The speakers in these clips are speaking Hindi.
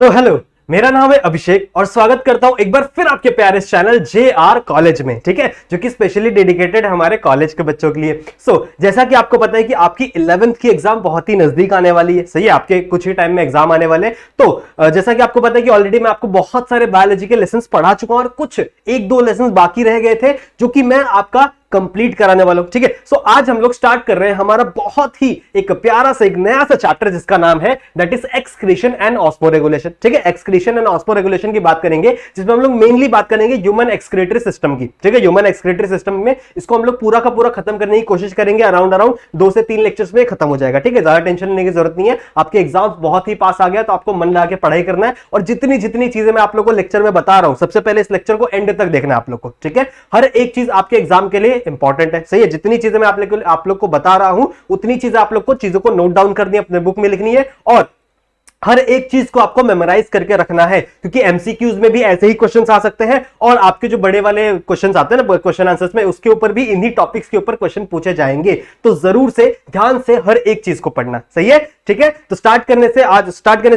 तो हेलो, मेरा नाम है अभिषेक और स्वागत करता हूं एक बार फिर आपके प्यारे चैनल JR कॉलेज में। ठीक है, जो कि स्पेशली डेडिकेटेड है हमारे कॉलेज के बच्चों के लिए। जैसा कि आपको पता है कि आपकी 11th की एग्जाम बहुत ही नजदीक आने वाली है। सही है, आपके कुछ ही टाइम में एग्जाम आने वाले। जैसा कि आपको पता है कि ऑलरेडी मैं आपको बहुत सारे बायोलॉजी के लेसन पढ़ा चुका हूं और कुछ एक दो लेसन बाकी रह गए थे जो कि मैं आपका कंप्लीट कराने वाला हूं। ठीक है, आज हम लोग स्टार्ट कर रहे हैं हमारा बहुत ही एक प्यारा सा एक नया सा चैप्टर जिसका नाम है that is excretion and osmoregulation. ठीक है, एक्सक्रीशन एंड ऑस्मोरेगुलेशन की बात करेंगे, जिसमें हम लोग मेनली बात करेंगे ह्यूमन एक्सक्रीटरी सिस्टम की। ठीक है, ह्यूमन एक्सक्रीटरी सिस्टम में इसको हम लोग पूरा का पूरा खत्म करने की कोशिश करेंगे। अराउंड 2 से 3 लेक्चर्स में खत्म हो जाएगा। ठीक है, ज्यादा टेंशन लेने की जरूरत नहीं है। आपके एग्जाम बहुत ही पास आ गया तो आपको मन लगा के पढ़ाई करना है और जितनी जितनी चीजें मैं आप लोगों को लेक्चर में बता रहा हूं, सबसे पहले इस लेक्चर को एंड तक देखना है आप लोग को। ठीक है, हर एक चीज आपके एग्जाम के लिए इंपॉर्टेंट है। सही है, जितनी चीजें मैं आप लोग को बता रहा हूं उतनी चीजें आप लोग को चीजों को नोट डाउन करनी है, अपने बुक में लिखनी है और हर एक चीज को आपको मेमोराइज करके रखना है, क्योंकि एमसीक्यूज में भी ऐसे ही क्वेश्चंस आ सकते हैं और आपके जो बड़े वाले क्वेश्चंस आते हैं ना क्वेश्चन आंसर्स में, उसके ऊपर भी इन्हीं टॉपिक्स के ऊपर क्वेश्चन पूछे जाएंगे। तो जरूर से ध्यान से हर एक चीज को पढ़ना। सही है, ठीक है। तो स्टार्ट करने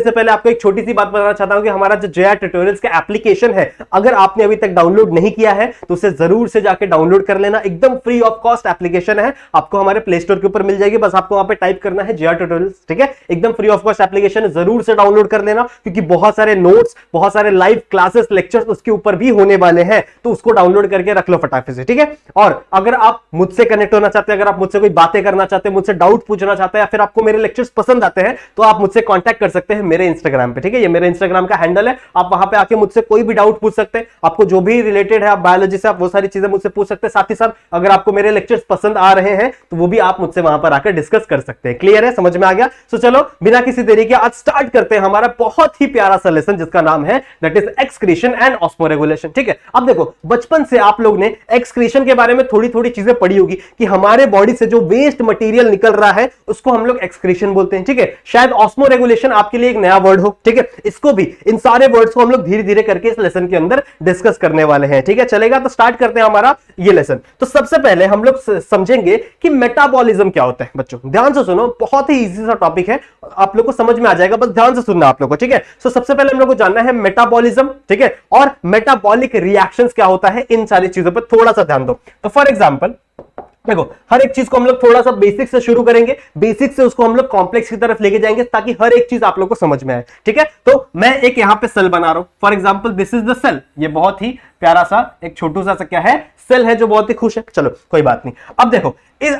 से पहले आपको एक छोटी सी बात बताना चाहता हूं कि हमारा जो JR ट्यूटोरियल्स का एप्लीकेशन है, अगर आपने अभी तक डाउनलोड नहीं किया है तो उसे जरूर से जाके डाउनलोड कर लेना। एकदम फ्री ऑफ कॉस्ट एप्लीकेशन है, आपको हमारे प्ले स्टोर के ऊपर मिल जाएगी। बस आपको वहां पे टाइप करना है JR ट्यूटोरियल्स। ठीक है, एकदम फ्री ऑफ कॉस्ट एप्लीकेशन है, जरूर से डाउनलोड कर लेना, क्योंकि बहुत सारे नोट्स, बहुत सारे लाइव क्लासेस, लेक्चर्स उसके ऊपर भी होने वाले हैं। तो उसको डाउनलोड करके रख लो फटाफट से। ठीक है, और अगर आप मुझसे कनेक्ट होना चाहते हैं, अगर आप मुझसे कोई बातें करना चाहते हैं, मुझसे डाउट पूछना चाहते हैं, या फिर आपको मेरे लेक्चर्स पसंद आते हैं, तो आप मुझसे कांटेक्ट कर सकते हैं मेरे इंस्टाग्राम पे। ठीक है, ये मेरे इंस्टाग्राम का हैंडल है, आप वहां पे आके मुझसे कोई भी डाउट पूछ सकते हैं। आपको जो भी रिलेटेड है आप बायोलॉजी से, आप वो सारी चीजें मुझसे पूछ सकते हैं। साथ ही साथ अगर आपको मेरे लेक्चर्स पसंद आ रहे हैं तो वो भी आप मुझसे वहां पर आकर डिस्कस कर सकते हैं। क्लियर है, समझ में आ गया? तो चलो बिना किसी देरी के आज स्टार्ट करते हैं हमारा बहुत ही प्यारा सा लेसन जिसका नाम है that is excretion and osmoregulation. ठीक है, अब देखो, बचपन से आप लोग ने एक्सक्रीशन के बारे में थोड़ी थोड़ी चीजें पढ़ी होगी कि हमारे बॉडी से जो वेस्ट मटेरियल निकल रहा है उसको हम लोग एक्सक्रीशन बोलते हैं। ठीक है, शायद ऑस्मोरेगुलेशन आपके लिए एक नया वर्ड हो। ठीक है, इसको भी, इन सारे वर्ड्स को हम लोग धीरे धीरे करके इस लेसन के अंदर डिस्कस करने वाले हैं। ठीक है, चलेगा? तो स्टार्ट करते हैं हमारा ये लेसन। तो सबसे पहले हम लोग समझेंगे कि मेटाबॉलिज्म क्या होता है। बच्चों ध्यान से सुनो, बहुत ही इजी सा टॉपिक है, आप लोग को समझ में आ जाएगा, बस ध्यान से सुनना आप लोग को। ठीक है, सबसे पहले हम लोग को जानना है मेटाबॉलिज्म। ठीक है, और मेटाबॉलिक रिएक्शंस क्या होता है, इन सारी चीजों पर थोड़ा सा ध्यान दो। तो फॉर एग्जांपल देखो, हर एक चीज को हम लोग थोड़ा सा बेसिक से शुरू करेंगे, बेसिक से उसको हम लोग कॉम्प्लेक्स की तरफ लेके जाएंगे ताकि हर एक चीज आप लोग को समझ में आए। ठीक है, तो मैं एक यहां पे सेल बना रहा हूं, for example this is the cell. ये बहुत ही प्यारा सा एक छोटू सा क्या है, सेल है, जो बहुत ही खुश है। चलो कोई बात नहीं। अब देखो,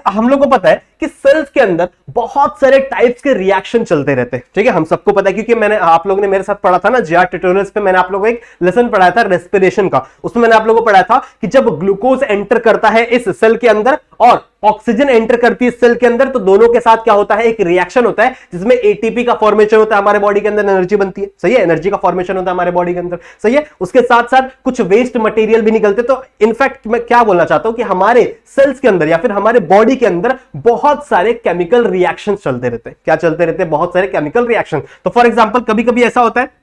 हम लोग को पता है कि सेल्स के अंदर बहुत सारे टाइप्स के रिएक्शन चलते रहते हैं। ठीक है, हम सबको पता है, क्योंकि मैंने आप लोगों ने मेरे साथ पढ़ा था ना JR ट्यूटोरियल्स पे, मैंने आप लोगों को एक लेसन पढ़ाया था रेस्पिरेशन का। उसमें मैंने आप लोगों को पढ़ाया था कि जब ग्लूकोज एंटर करता है इस सेल के अंदर और ऑक्सीजन एंटर करती है इस सेल के अंदर, तो दोनों के साथ क्या होता है, एक रिएक्शन होता है जिसमें ATP का फॉर्मेशन होता है, हमारे बॉडी के अंदर एनर्जी बनती है। सही है, एनर्जी का फॉर्मेशन होता है हमारे बॉडी के अंदर। सही है, उसके साथ साथ कुछ वेस्ट मटेरियल भी निकलते। तो इनफैक्ट मैं क्या बोलना चाहता हूं कि हमारे सेल्स के अंदर या फिर हमारे बॉडी के अंदर बहुत सारे केमिकल रिएक्शंस चलते रहते हैं। क्या चलते रहते हैं? बहुत सारे केमिकल रिएक्शन। तो फॉर एग्जांपल कभी कभी ऐसा होता है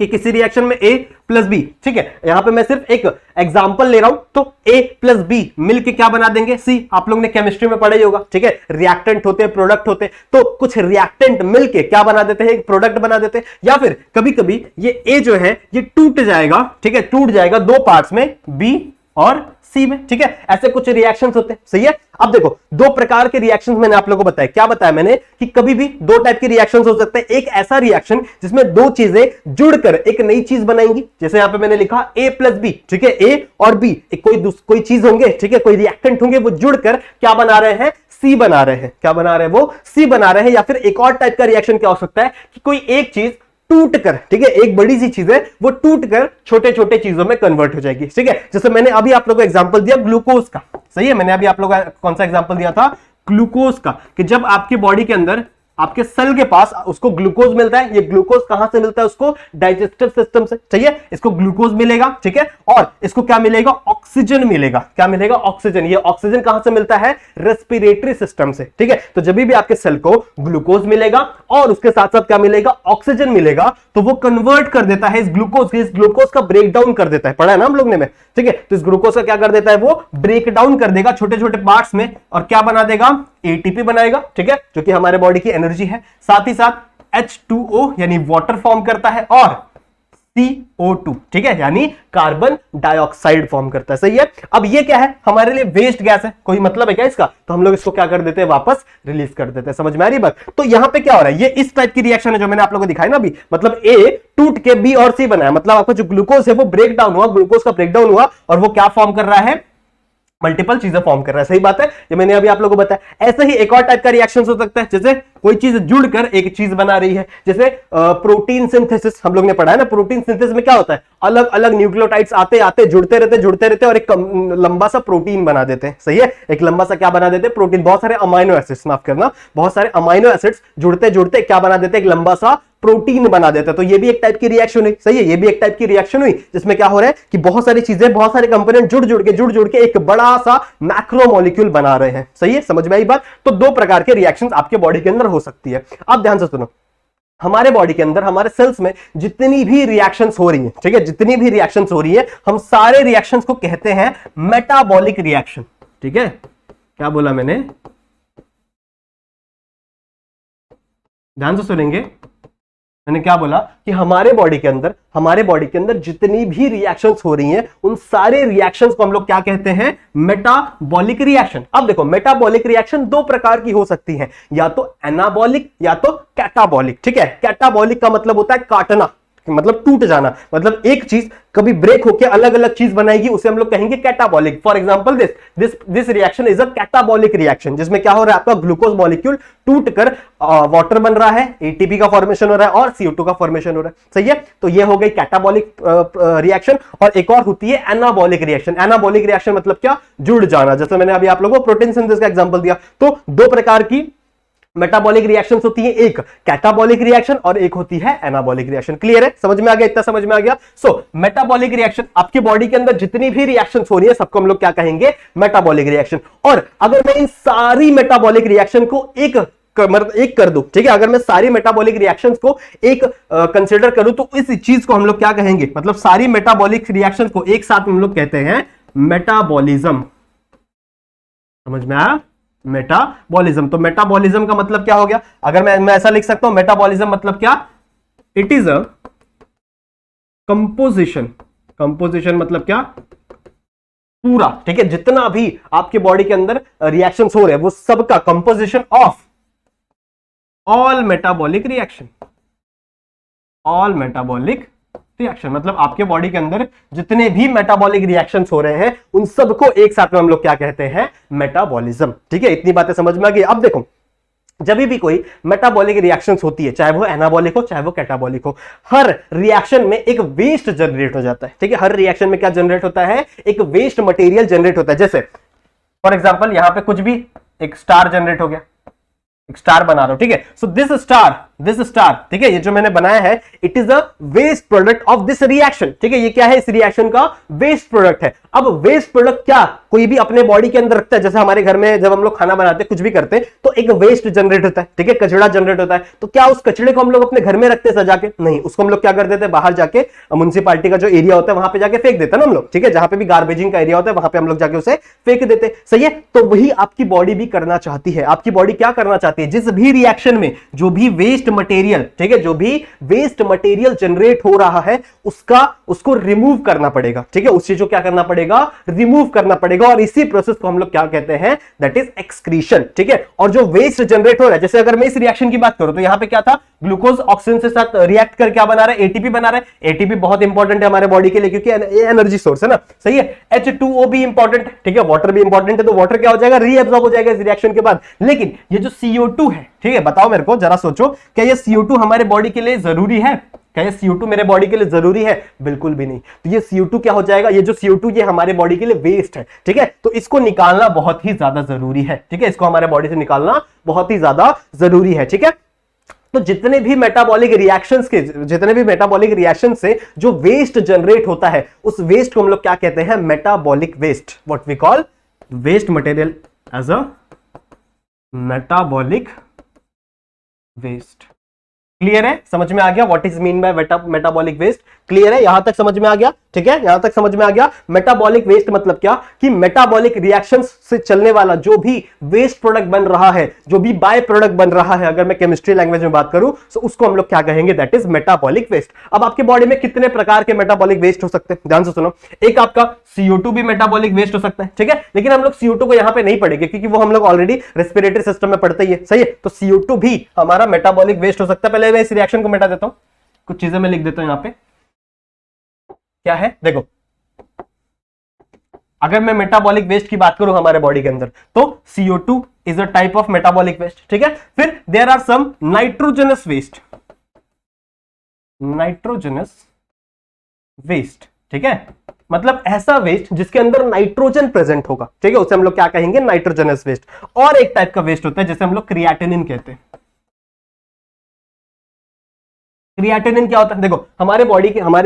कि किसी रिएक्शन में A + B, ठीक है, यहां पे मैं सिर्फ एक एग्जांपल ले रहा हूं, तो A + B मिलके क्या बना देंगे? C। आप लोग ने केमिस्ट्री में पढ़ा ही होगा। ठीक है, रिएक्टेंट होते हैं, प्रोडक्ट होते हैं, तो कुछ रिएक्टेंट मिलके क्या बना देते हैं? एक प्रोडक्ट बना देते हैं। या फिर कभी कभी ये A जो है ये टूट जाएगा। ठीक है, टूट जाएगा 2 पार्ट्स में, B और C में। ठीक है, ऐसे कुछ रिएक्शंस होते हैं। सही है, अब देखो, 2 प्रकार के रिएक्शंस मैंने आप लोगों को बताया। क्या बताया मैंने? कि कभी भी 2 टाइप के रिएक्शंस हो सकते हैं। एक ऐसा रिएक्शन जिसमें 2 चीजें जुड़कर एक नई चीज बनाएंगी, जैसे यहां पे मैंने लिखा A + B। ठीक है, A और B एक कोई चीज होंगे। ठीक है, कोई रिएक्टेंट होंगे, वो जुड़कर क्या बना रहे हैं? C बना रहे हैं। क्या बना रहे हैं? वो C बना रहे हैं। या फिर एक और टाइप का रिएक्शन क्या हो सकता है कि कोई एक चीज टूट कर, ठीक है, एक बड़ी सी चीज है वो टूट कर छोटे छोटे चीजों में कन्वर्ट हो जाएगी। ठीक है, जैसे मैंने अभी आप लोगों को एग्जांपल दिया ग्लूकोज का। सही है, मैंने अभी आप लोगों को कौन सा एग्जांपल दिया था? ग्लूकोज का, कि जब आपकी बॉडी के अंदर आपके सेल के पास उसको ग्लूकोज मिलता है। ये ग्लूकोज कहां से मिलता है? उसको डाइजेस्टिव सिस्टम से। चाहिए, इसको ग्लूकोज मिलेगा। ठीक है, और इसको क्या मिलेगा? ऑक्सीजन मिलेगा। क्या मिलेगा? ऑक्सीजन। ये ऑक्सीजन कहां से मिलता है? रेस्पिरेटरी सिस्टम से। ठीक है, तो जब भी आपके सेल को ग्लूकोज मिलेगा और उसके साथ साथ क्या मिलेगा? ऑक्सीजन मिलेगा, तो वो कन्वर्ट कर देता है इस ग्लूकोज का ब्रेक डाउन कर देता है। पढ़ा है ना हम लोग ने में? ठीक है, तो इस ग्लूकोज का क्या कर देता है? वो ब्रेक डाउन कर देगा छोटे छोटे पार्ट्स में और क्या बना देगा? ATP बनाएगा। ठीक है, जो कि हमारे बॉडी की एनर्जी है। साथ ही साथ H2O यानी वाटर फॉर्म करता है और CO2, ठीक है, यानी कार्बन डाइऑक्साइड फॉर्म करता है। सही है। अब ये क्या है, हमारे लिए वेस्ट गैस है, कोई मतलब है क्या इसका, तो हम लोग इसको क्या कर देते हैं, वापस रिलीज कर देते हैं। समझ में आ रही बात। तो यहां पे क्या हो रहा है, ये इस टाइप की रिएक्शन है जो मैंने आप लोगों को दिखाई ना अभी, मतलब A टूट के B और C बना है, मतलब आपका जो ग्लूकोज है वो ब्रेक डाउन हुआ, ग्लूकोज का ब्रेक डाउन हुआ और वो क्या फॉर्म कर रहा है, मल्टीपल चीजें फॉर्म कर रहा है। सही बात है, ये मैंने अभी आप लोगों को बताया। ऐसे ही एक और टाइप का रिएक्शन हो सकता है, जैसे कोई चीज जुड़कर एक चीज बना रही है, जैसे प्रोटीन सिंथेसिस हम लोग ने पढ़ा है ना। प्रोटीन सिंथेसिस में क्या होता है, अलग अलग न्यूक्लियोटाइड्स आते आते जुड़ते रहते और एक लंबा सा प्रोटीन बना देते हैं। सही है, एक लंबा सा क्या बना देते हैं, प्रोटीन। बहुत सारे अमाइनो एसिड्स, माफ करना, बहुत सारे अमाइनो एसिड्स जुड़ते जुड़ते क्या बना देते हैं, एक लंबा सा प्रोटीन बना देता है। तो ये भी एक टाइप की रिएक्शन हुई। सही है, ये भी एक टाइप की रिएक्शन हुई जिसमें क्या हो रहा है कि बहुत सारी चीजें, बहुत सारे कंपोनेंट जुड़ के एक बड़ा सा मैक्रोमोलिक्यूल बना रहे हैं। सही है, समझ में आई बात। तो दो प्रकार के रिएक्शंस आपके बॉडी के अंदर हो सकती है। अब ध्यान से सुनो, हमारे बॉडी के अंदर, हमारे सेल्स में जितनी भी रिएक्शंस हो रही हैं, ठीक है, जितनी भी रिएक्शंस हो रही है, हम सारे रिएक्शंस को कहते हैं मेटाबॉलिक रिएक्शन। ठीक है, क्या बोला मैंने, ध्यान से सुनेंगे। मैंने क्या बोला कि हमारे बॉडी के अंदर जितनी भी रिएक्शंस हो रही हैं, उन सारे रिएक्शंस को हम लोग क्या कहते हैं, मेटाबॉलिक रिएक्शन। अब देखो, मेटाबॉलिक रिएक्शन दो प्रकार की हो सकती हैं, या तो एनाबॉलिक या तो कैटाबॉलिक। ठीक है, कैटाबॉलिक का मतलब होता है काटना, मतलब टूट जाना, मतलब एक चीज कभी ब्रेक होकर अलग अलग चीज बनाएगी, उसे हम लोग कहेंगे catabolic. For example this reaction is a catabolic reaction, जिसमें क्या हो रहा है, आपका ग्लूकोज मॉलिक्यूल टूटकर वाटर बन रहा है, एटीपी का फॉर्मेशन हो रहा है और CO2 का फॉर्मेशन हो रहा है। सही है, तो ये हो गई कैटाबॉलिक रिएक्शन। और एक और होती है एनाबॉलिक रिएक्शन। एनाबॉलिक रिएक्शन मतलब क्या, जुड़ जाना, जैसे मैंने अभी आप लोगों को प्रोटीन सिंथेसिस का एग्जांपल दिया। तो दो प्रकार की मेटाबॉलिक रिएक्शंस होती है, एक कैटाबॉलिक रिएक्शन और एक होती है एनाबॉलिक रिएक्शन। क्लियर है, समझ में आ गया, इतना समझ में आ गया। सो मेटाबॉलिक रिएक्शन, आपके बॉडी के अंदर जितनी भी रिएक्शंस हो रही है सबको हम लोग क्या कहेंगे, मेटाबॉलिक रिएक्शन। और अगर मैं इन सारी मेटाबॉलिक रिएक्शन को एक कर दूं, ठीक है, अगर मैं सारी मेटाबॉलिक रिएक्शंस को एक कंसीडर करूं तो इस चीज को हम लोग क्या कहेंगे, मतलब सारी मेटाबॉलिक रिएक्शंस को एक साथ हम लोग कहते हैं मेटाबॉलिज्म। समझ में आया, मेटाबॉलिज्म। तो मेटाबॉलिज्म का मतलब क्या हो गया, अगर मैं ऐसा लिख सकता हूं, मेटाबॉलिज्म मतलब क्या, it is a composition. Composition मतलब क्या, पूरा। ठीक है, जितना भी आपके बॉडी के अंदर रिएक्शंस हो रहे हैं वो सबका composition of all metabolic reaction. All metabolic reaction मतलब आपके बॉडी के अंदर जितने भी मेटाबॉलिक रिएक्शंस हो रहे हैं उन सबको एक साथ में हम लोग क्या कहते हैं, मेटाबॉलिज्म। ठीक है, इतनी बातें समझ में आ गई। अब देखो, जब भी कोई मेटाबॉलिक रिएक्शंस होती है, चाहे वो एनाबॉलिक हो चाहे वो कैटाबॉलिक हो, हर रिएक्शन में एक वेस्ट जनरेट हो जाता है। ठीक है, हर रिएक्शन में क्या जनरेट होता है, एक वेस्ट मटेरियल जनरेट होता है। जैसे फॉर एग्जांपल यहां पे कुछ भी एक स्टार जनरेट हो गया, एक स्टार बना रहा हूं, ठीक है। सो दिस स्टार, ठीक है, ये जो मैंने बनाया है, it is a waste product of this reaction. ठीक है, ये क्या है, इस रिएक्शन का वेस्ट प्रोडक्ट है। अब वेस्ट प्रोडक्ट क्या कोई भी अपने बॉडी के अंदर रखता है, जैसे हमारे घर में जब हम लोग खाना बनाते हैं, कुछ भी करते हैं, तो एक वेस्ट जनरेट होता है। ठीक है, कचरा जनरेट होता है। तो क्या उस कचड़े को हम लोग अपने घर में रखते हैं सजा के? नहीं, उसको हम लोग क्या कर देते हैं, बाहर जाके म्युनिसिपैलिटी का जो एरिया होता है वहां पे जाके फेंक देते हैं ना हम लोग। ठीक है, जहां पे भी गार्बेजिंग का एरिया होता है वहां पे हम लोग जाके उसे फेंक देते हैं। सही है, तो वही आपकी बॉडी भी करना चाहती है। आपकी बॉडी क्या करना चाहती है, जिस भी रिएक्शन में जो भी वेस्ट मटेरियल, ठीक है, जो भी वेस्ट मटेरियल जनरेट हो रहा है उसको रिमूव करना पड़ेगा। ठीक है, उस चीज को क्या करना पड़ेगा, रिमूव करना पड़ेगा। और इसी प्रोसेस को हम लोग क्या कहते हैं, दैट इज एक्सक्रीशन। ठीक है, और जो वेस्ट जनरेट हो रहा है, जैसे अगर मैं इस रिएक्शन की बात करूं तो यहां पे क्या था, ग्लूकोज ऑक्सीजन से साथ रिएक्ट कर क्या बना रहा है, एटीपी बना रहा है। एटीपी बहुत इंपॉर्टेंट है हमारे बॉडी के लिए क्योंकि ये एनर्जी सोर्स है ना। सही है, H2O भी इंपॉर्टेंट है, ठीक है, वाटर भी इंपॉर्टेंट है। तो वाटर क्या हो जाएगा, रीएब्सॉर्ब हो जाएगा इस रिएक्शन के बाद। लेकिन ये जो CO2 है, ठीक है, बताओ मेरे को जरा सोचो, क्या ये CO2 हमारे बॉडी के लिए जरूरी है? क्या ये CO2 मेरे बॉडी के लिए जरूरी है? बिल्कुल भी नहीं। तो ये CO2 क्या हो जाएगा, ये जो CO2 ये हमारे बॉडी के लिए वेस्ट है। ठीक है, तो इसको निकालना बहुत ही ज्यादा जरूरी है। ठीक है, इसको हमारे बॉडी से निकालना बहुत ही ज्यादा जरूरी है। ठीक है, तो जितने भी मेटाबॉलिक रिएक्शन से जो वेस्ट जनरेट होता है, उस वेस्ट को हम लोग क्या कहते हैं, metabolic waste. What we call waste material as a metabolic waste. Clear है, समझ में आ गया what is mean by metabolic waste? Clear है, यहां तक समझ में आ गया? ठीक है, यहां तक समझ में आ गया। मेटाबॉलिक वेस्ट मतलब क्या कि मेटाबॉलिक रिएक्शंस से चलने वाला जो भी वेस्ट प्रोडक्ट बन रहा है, जो भी बाय प्रोडक्ट बन रहा है, अगर मैं केमिस्ट्री लैंग्वेज में बात करूं तो उसको हम लोग क्या कहेंगे? That is metabolic waste. अब आपके बॉडी में कितने प्रकार के मेटाबॉलिक वेस्ट हो सकते हैं, ध्यान से सुनो। एक आपका CO2 भी मेटाबॉलिक वेस्ट हो सकता है, ठीक है, लेकिन हम लोग CO2 को यहां पे नहीं पढ़ेंगे क्योंकि वो हम लोग ऑलरेडी रेस्पिरेटरी सिस्टम में पढ़ते ही है, सही है। तो CO2 भी हमारा मेटाबॉलिक वेस्ट हो सकता है। पहले मैं इस रिएक्शन को मिटा देता हूं, कुछ चीजें मैं लिख देता हूं यहां पे। क्या है, देखो, अगर मैं मेटाबॉलिक वेस्ट की बात करूं हमारे बॉडी के अंदर तो CO2 is a type of metabolic waste, ठीक है। फिर there are some nitrogenous waste, nitrogenous waste, ठीक है, मतलब ऐसा वेस्ट जिसके अंदर नाइट्रोजन प्रेजेंट होगा, ठीक है, उसे हम लोग क्या कहेंगे? Nitrogenous waste. और एक टाइप का वेस्ट होता है जिसे हम लोग क्रिएटिनिन कहते हैं। क्रिएटिनिन क्या होता है? देखो, हमारे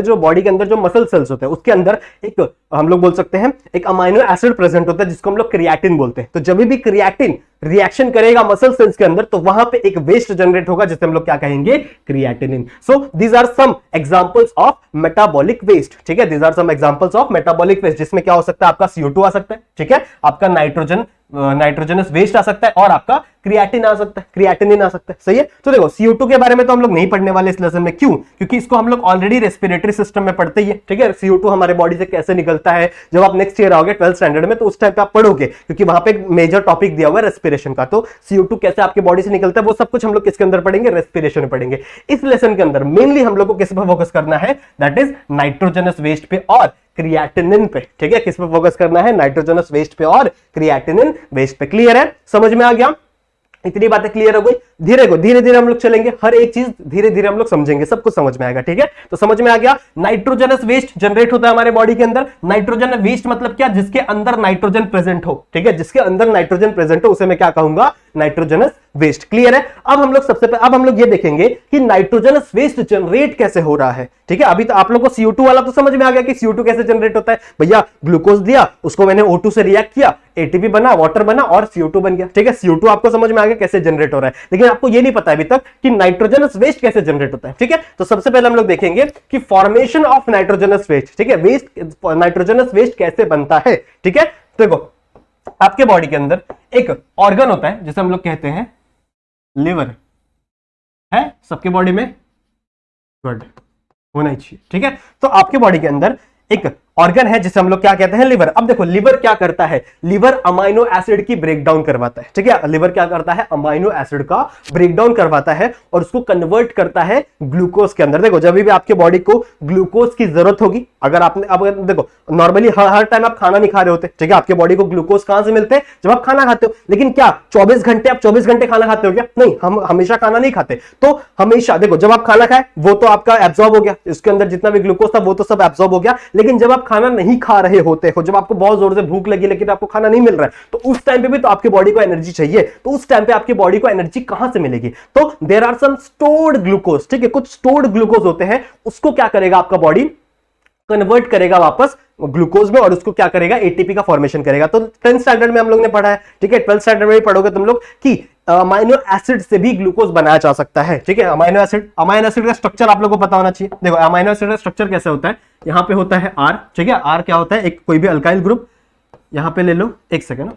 जो बॉडी के अंदर जो मसल सेल्स होते हैं उसके अंदर एक, हम लोग बोल सकते हैं, एक अमाइनो एसिड प्रेजेंट होता है जिसको हम लोग क्रिएटिन बोलते हैं। तो जब भी क्रिएटिन रिएक्शन करेगा मसल सेल्स के अंदर तो वहां पे एक वेस्ट जनरेट होगा जिसे हम लोग क्या कहेंगे? Creatinine. So these are some examples of metabolic waste, ठीक है, these are some examples of metabolic waste, जिसमें क्या हो सकता है? आपका CO2 आ सकता है, ठीक है, आपका नाइट्रोजनस वेस्ट आ सकता है और आपका क्रिएटिन आ सकता है, क्रिएटिनिन आ सकता है, सही है। तो देखो, CO2 के बारे में तो हम लोग नहीं पढ़ने वाले इस लेसन में, क्यों? क्योंकि इसको हम लोग ऑलरेडी रेस्पिरेटरी सिस्टम में पढ़ते ही है, ठीक है। CO2 हमारे बॉडी से कैसे निकलता है, जब आप नेक्स्ट ईयर आओगे 12th स्टैंडर्ड में तो उस टाइम पे आप पढ़ोगे, क्योंकि वहां पे एक मेजर टॉपिक दिया हुआ है रेस्पिरेशन का। तो CO2 कैसे आपके बॉडी से निकलता है वो सब कुछ हम लोग किसके अंदर पढ़ेंगे? रेस्पिरेशन में पढ़ेंगे। इस लेसन के अंदर मेनली हम लोग को किस पर फोकस करना है? दैट इज नाइट्रोजनस वेस्ट पे और क्रिएटिनिन पे, ठीक है। किस पे फोकस करना है? नाइट्रोजनस वेस्ट पे और क्रिएटिनिन वेस्ट पे। क्लियर है, समझ में आ गया? इतनी बातें क्लियर हो गई। धीरे धीरे हम लोग चलेंगे, हर एक चीज धीरे धीरे हम लोग समझेंगे, सब कुछ समझ में आएगा, ठीक है। तो समझ में आ गया, नाइट्रोजनस वेस्ट जनरेट होता है हमारे बॉडी के अंदर। नाइट्रोजन वेस्ट मतलब क्या? जिसके अंदर नाइट्रोजन प्रेजेंट हो, ठीक है, जिसके अंदर नाइट्रोजन प्रेजेंट हो उसे मैं क्या कहूंगा? Nitrogenous waste. क्लियर है। अब हम लोग ये देखेंगे कि नाइट्रोजनस वेस्ट जनरेट कैसे हो रहा है, ठीक है। अभी तो आप लोग को CO2 वाला तो समझ में आ गया कि CO2 कैसे जनरेट होता है। भैया, ग्लूकोज दिया, उसको मैंने O2 से रिएक्ट किया, ATP बना, वाटर बना और CO2 बन गया, ठीक है। CO2 आपको समझ में आ गया कैसे जनरेट हो रहा है, लेकिन आपको ये नहीं पता अभी तक कि नाइट्रोजनस वेस्ट कैसे जनरेट होता है, ठीक है। तो सबसे पहले हम लोग देखेंगे कि फॉर्मेशन ऑफ नाइट्रोजनस वेस्ट, ठीक है, नाइट्रोजनस वेस्ट कैसे बनता है, ठीक है। देखो, आपके बॉडी के अंदर एक ऑर्गन होता है जिसे हम लोग कहते हैं लिवर, है सबके बॉडी में? गुड, होना ही चाहिए, ठीक है। तो आपके बॉडी के अंदर एक ऑर्गन है जिसे हम लोग क्या कहते हैं? लिवर। अब देखो, लिवर क्या करता है? लिवर अमाइनो एसिड की ब्रेकडाउन करवाता है, ठीक है। लिवर क्या करता है? अमाइनो एसिड का ब्रेकडाउन करवाता है और उसको कन्वर्ट करता है ग्लूकोज के अंदर। देखो, जब भी आपके बॉडी को ग्लूकोज की जरूरत होगी, अगर आपने, अब देखो, नॉर्मली हर टाइम आप खाना नहीं खा रहे होते, ठीक है, आपके बॉडी को ग्लूकोज कहां से मिलते हैं? जब आप खाना खाते हो। लेकिन क्या 24 घंटे आप 24 घंटे खाना खाते हो क्या? नहीं, हम हमेशा खाना नहीं खाते। तो हमेशा देखो, जब आप खाना खाए वो तो आपका एब्जॉर्ब हो गया, इसके अंदर जितना भी ग्लूकोज था वो तो सब एब्जॉर्ब हो गया। लेकिन जब आप खाना नहीं खा रहे होते हो, जब आपको बहुत जोर से भूख लगी लेकिन आपको खाना नहीं मिल रहा है, तो उस टाइम पे भी तो आपकी बॉडी को एनर्जी चाहिए। तो उस टाइम पे आपकी बॉडी को एनर्जी कहां से मिलेगी? तो there are some stored glucose, ठीक है, कुछ स्टोर्ड ग्लूकोज होते हैं, उसको क्या करेगा आपका बॉडी? कन्वर्ट करेगा वापस ग्लूकोज में और उसको क्या करेगा? ATP का फॉर्मेशन करेगा। तो 10th स्टैंडर्ड में हम लोग ने पढ़ा है, ठीक है, 12th स्टैंडर्ड में भी पढ़ोगे तुम लोग कि अमाइनो एसिड से भी ग्लूकोज बनाया जा सकता है, ठीक है। अमाइनो एसिड का स्ट्रक्चर आप लोगों को पता होना चाहिए। देखो, अमाइनो एसिड का स्ट्रक्चर कैसे होता है? यहां पे होता है R, ठीक है। R क्या होता है? एक कोई भी अल्काइल ग्रुप, यहां पे ले लो, एक सेकेंड,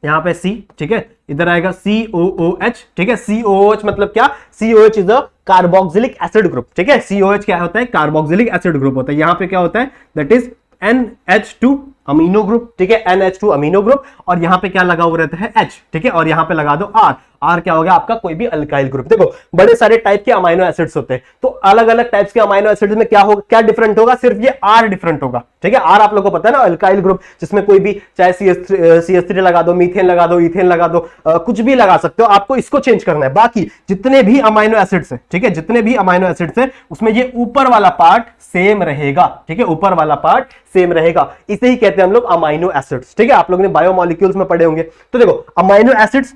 यहां पे C, ठीक है, इधर आएगा COOH, ठीक है। COOH मतलब क्या? COH is a carboxylic acid group, ठीक है। COH क्या होता है? कार्बोक्सिलिक एसिड ग्रुप होता है। यहां पे क्या होता है? That is NH2 amino group, ठीक है, NH2 अमीनो ग्रुप। और यहां पे क्या लगा हुआ रहता है? H, ठीक है, और यहां पे लगा दो R। R क्या हो गया आपका? कोई भी अल्काइल ग्रुप। देखो, बड़े सारे टाइप के अमाइनो एसिड्स होते हैं, तो अलग अलग टाइप्स के अमाइनो एसिड्स में क्या होगा, क्या डिफरेंट होगा? सिर्फ ये R डिफरेंट होगा, ठीक है। R आप लोगों को पता है ना, अल्काइल ग्रुप, जिसमें कोई भी, चाहे CH3 लगा दो, मीथेन लगा दो, इथेन लगा दो, कुछ भी लगा सकते हो, आपको इसको चेंज करना है। बाकी जितने भी अमाइनो एसिड्स है, ठीक है, जितने भी अमाइनो एसिड्स है उसमें ये ऊपर वाला पार्ट सेम रहेगा, ठीक है, ऊपर वाला पार्ट सेम रहेगा। इसे ही कहते हैं हम लोग अमाइनो एसिड्स, ठीक है। आप लोग ने बायोमोलिक्यूल्स में पढ़े होंगे। तो देखो, अमाइनो एसिड्स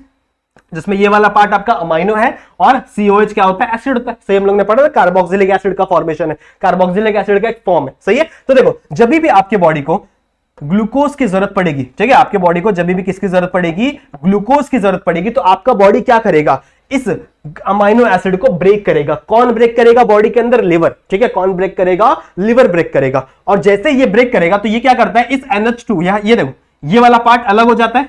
जिसमें ये वाला पार्ट आपका अमाइनो है और COH क्या होता है? एसिड होता है। सही, हम लोग ने पढ़ा था, कार्बोक्सिलिक एसिड का फॉर्मेशन है, कार्बोक्सिलिक एसिड का एक फॉर्म है, सही है। तो देखो, जब भी आपके बॉडी को ग्लूकोज की जरूरत पड़ेगी, ठीक है, आपके बॉडी को जब भी किसकी जरूरत पड़ेगी? ग्लूकोज की जरूरत पड़ेगी, तो आपका बॉडी क्या करेगा? इस अमाइनो एसिड को ब्रेक करेगा। कौन ब्रेक करेगा बॉडी के अंदर? लिवर। ठीक है, कौन ब्रेक करेगा? लिवर ब्रेक करेगा। और जैसे ये ब्रेक करेगा तो ये क्या करता है, इस NH2 यहां ये देखो, ये वाला पार्ट अलग हो जाता है,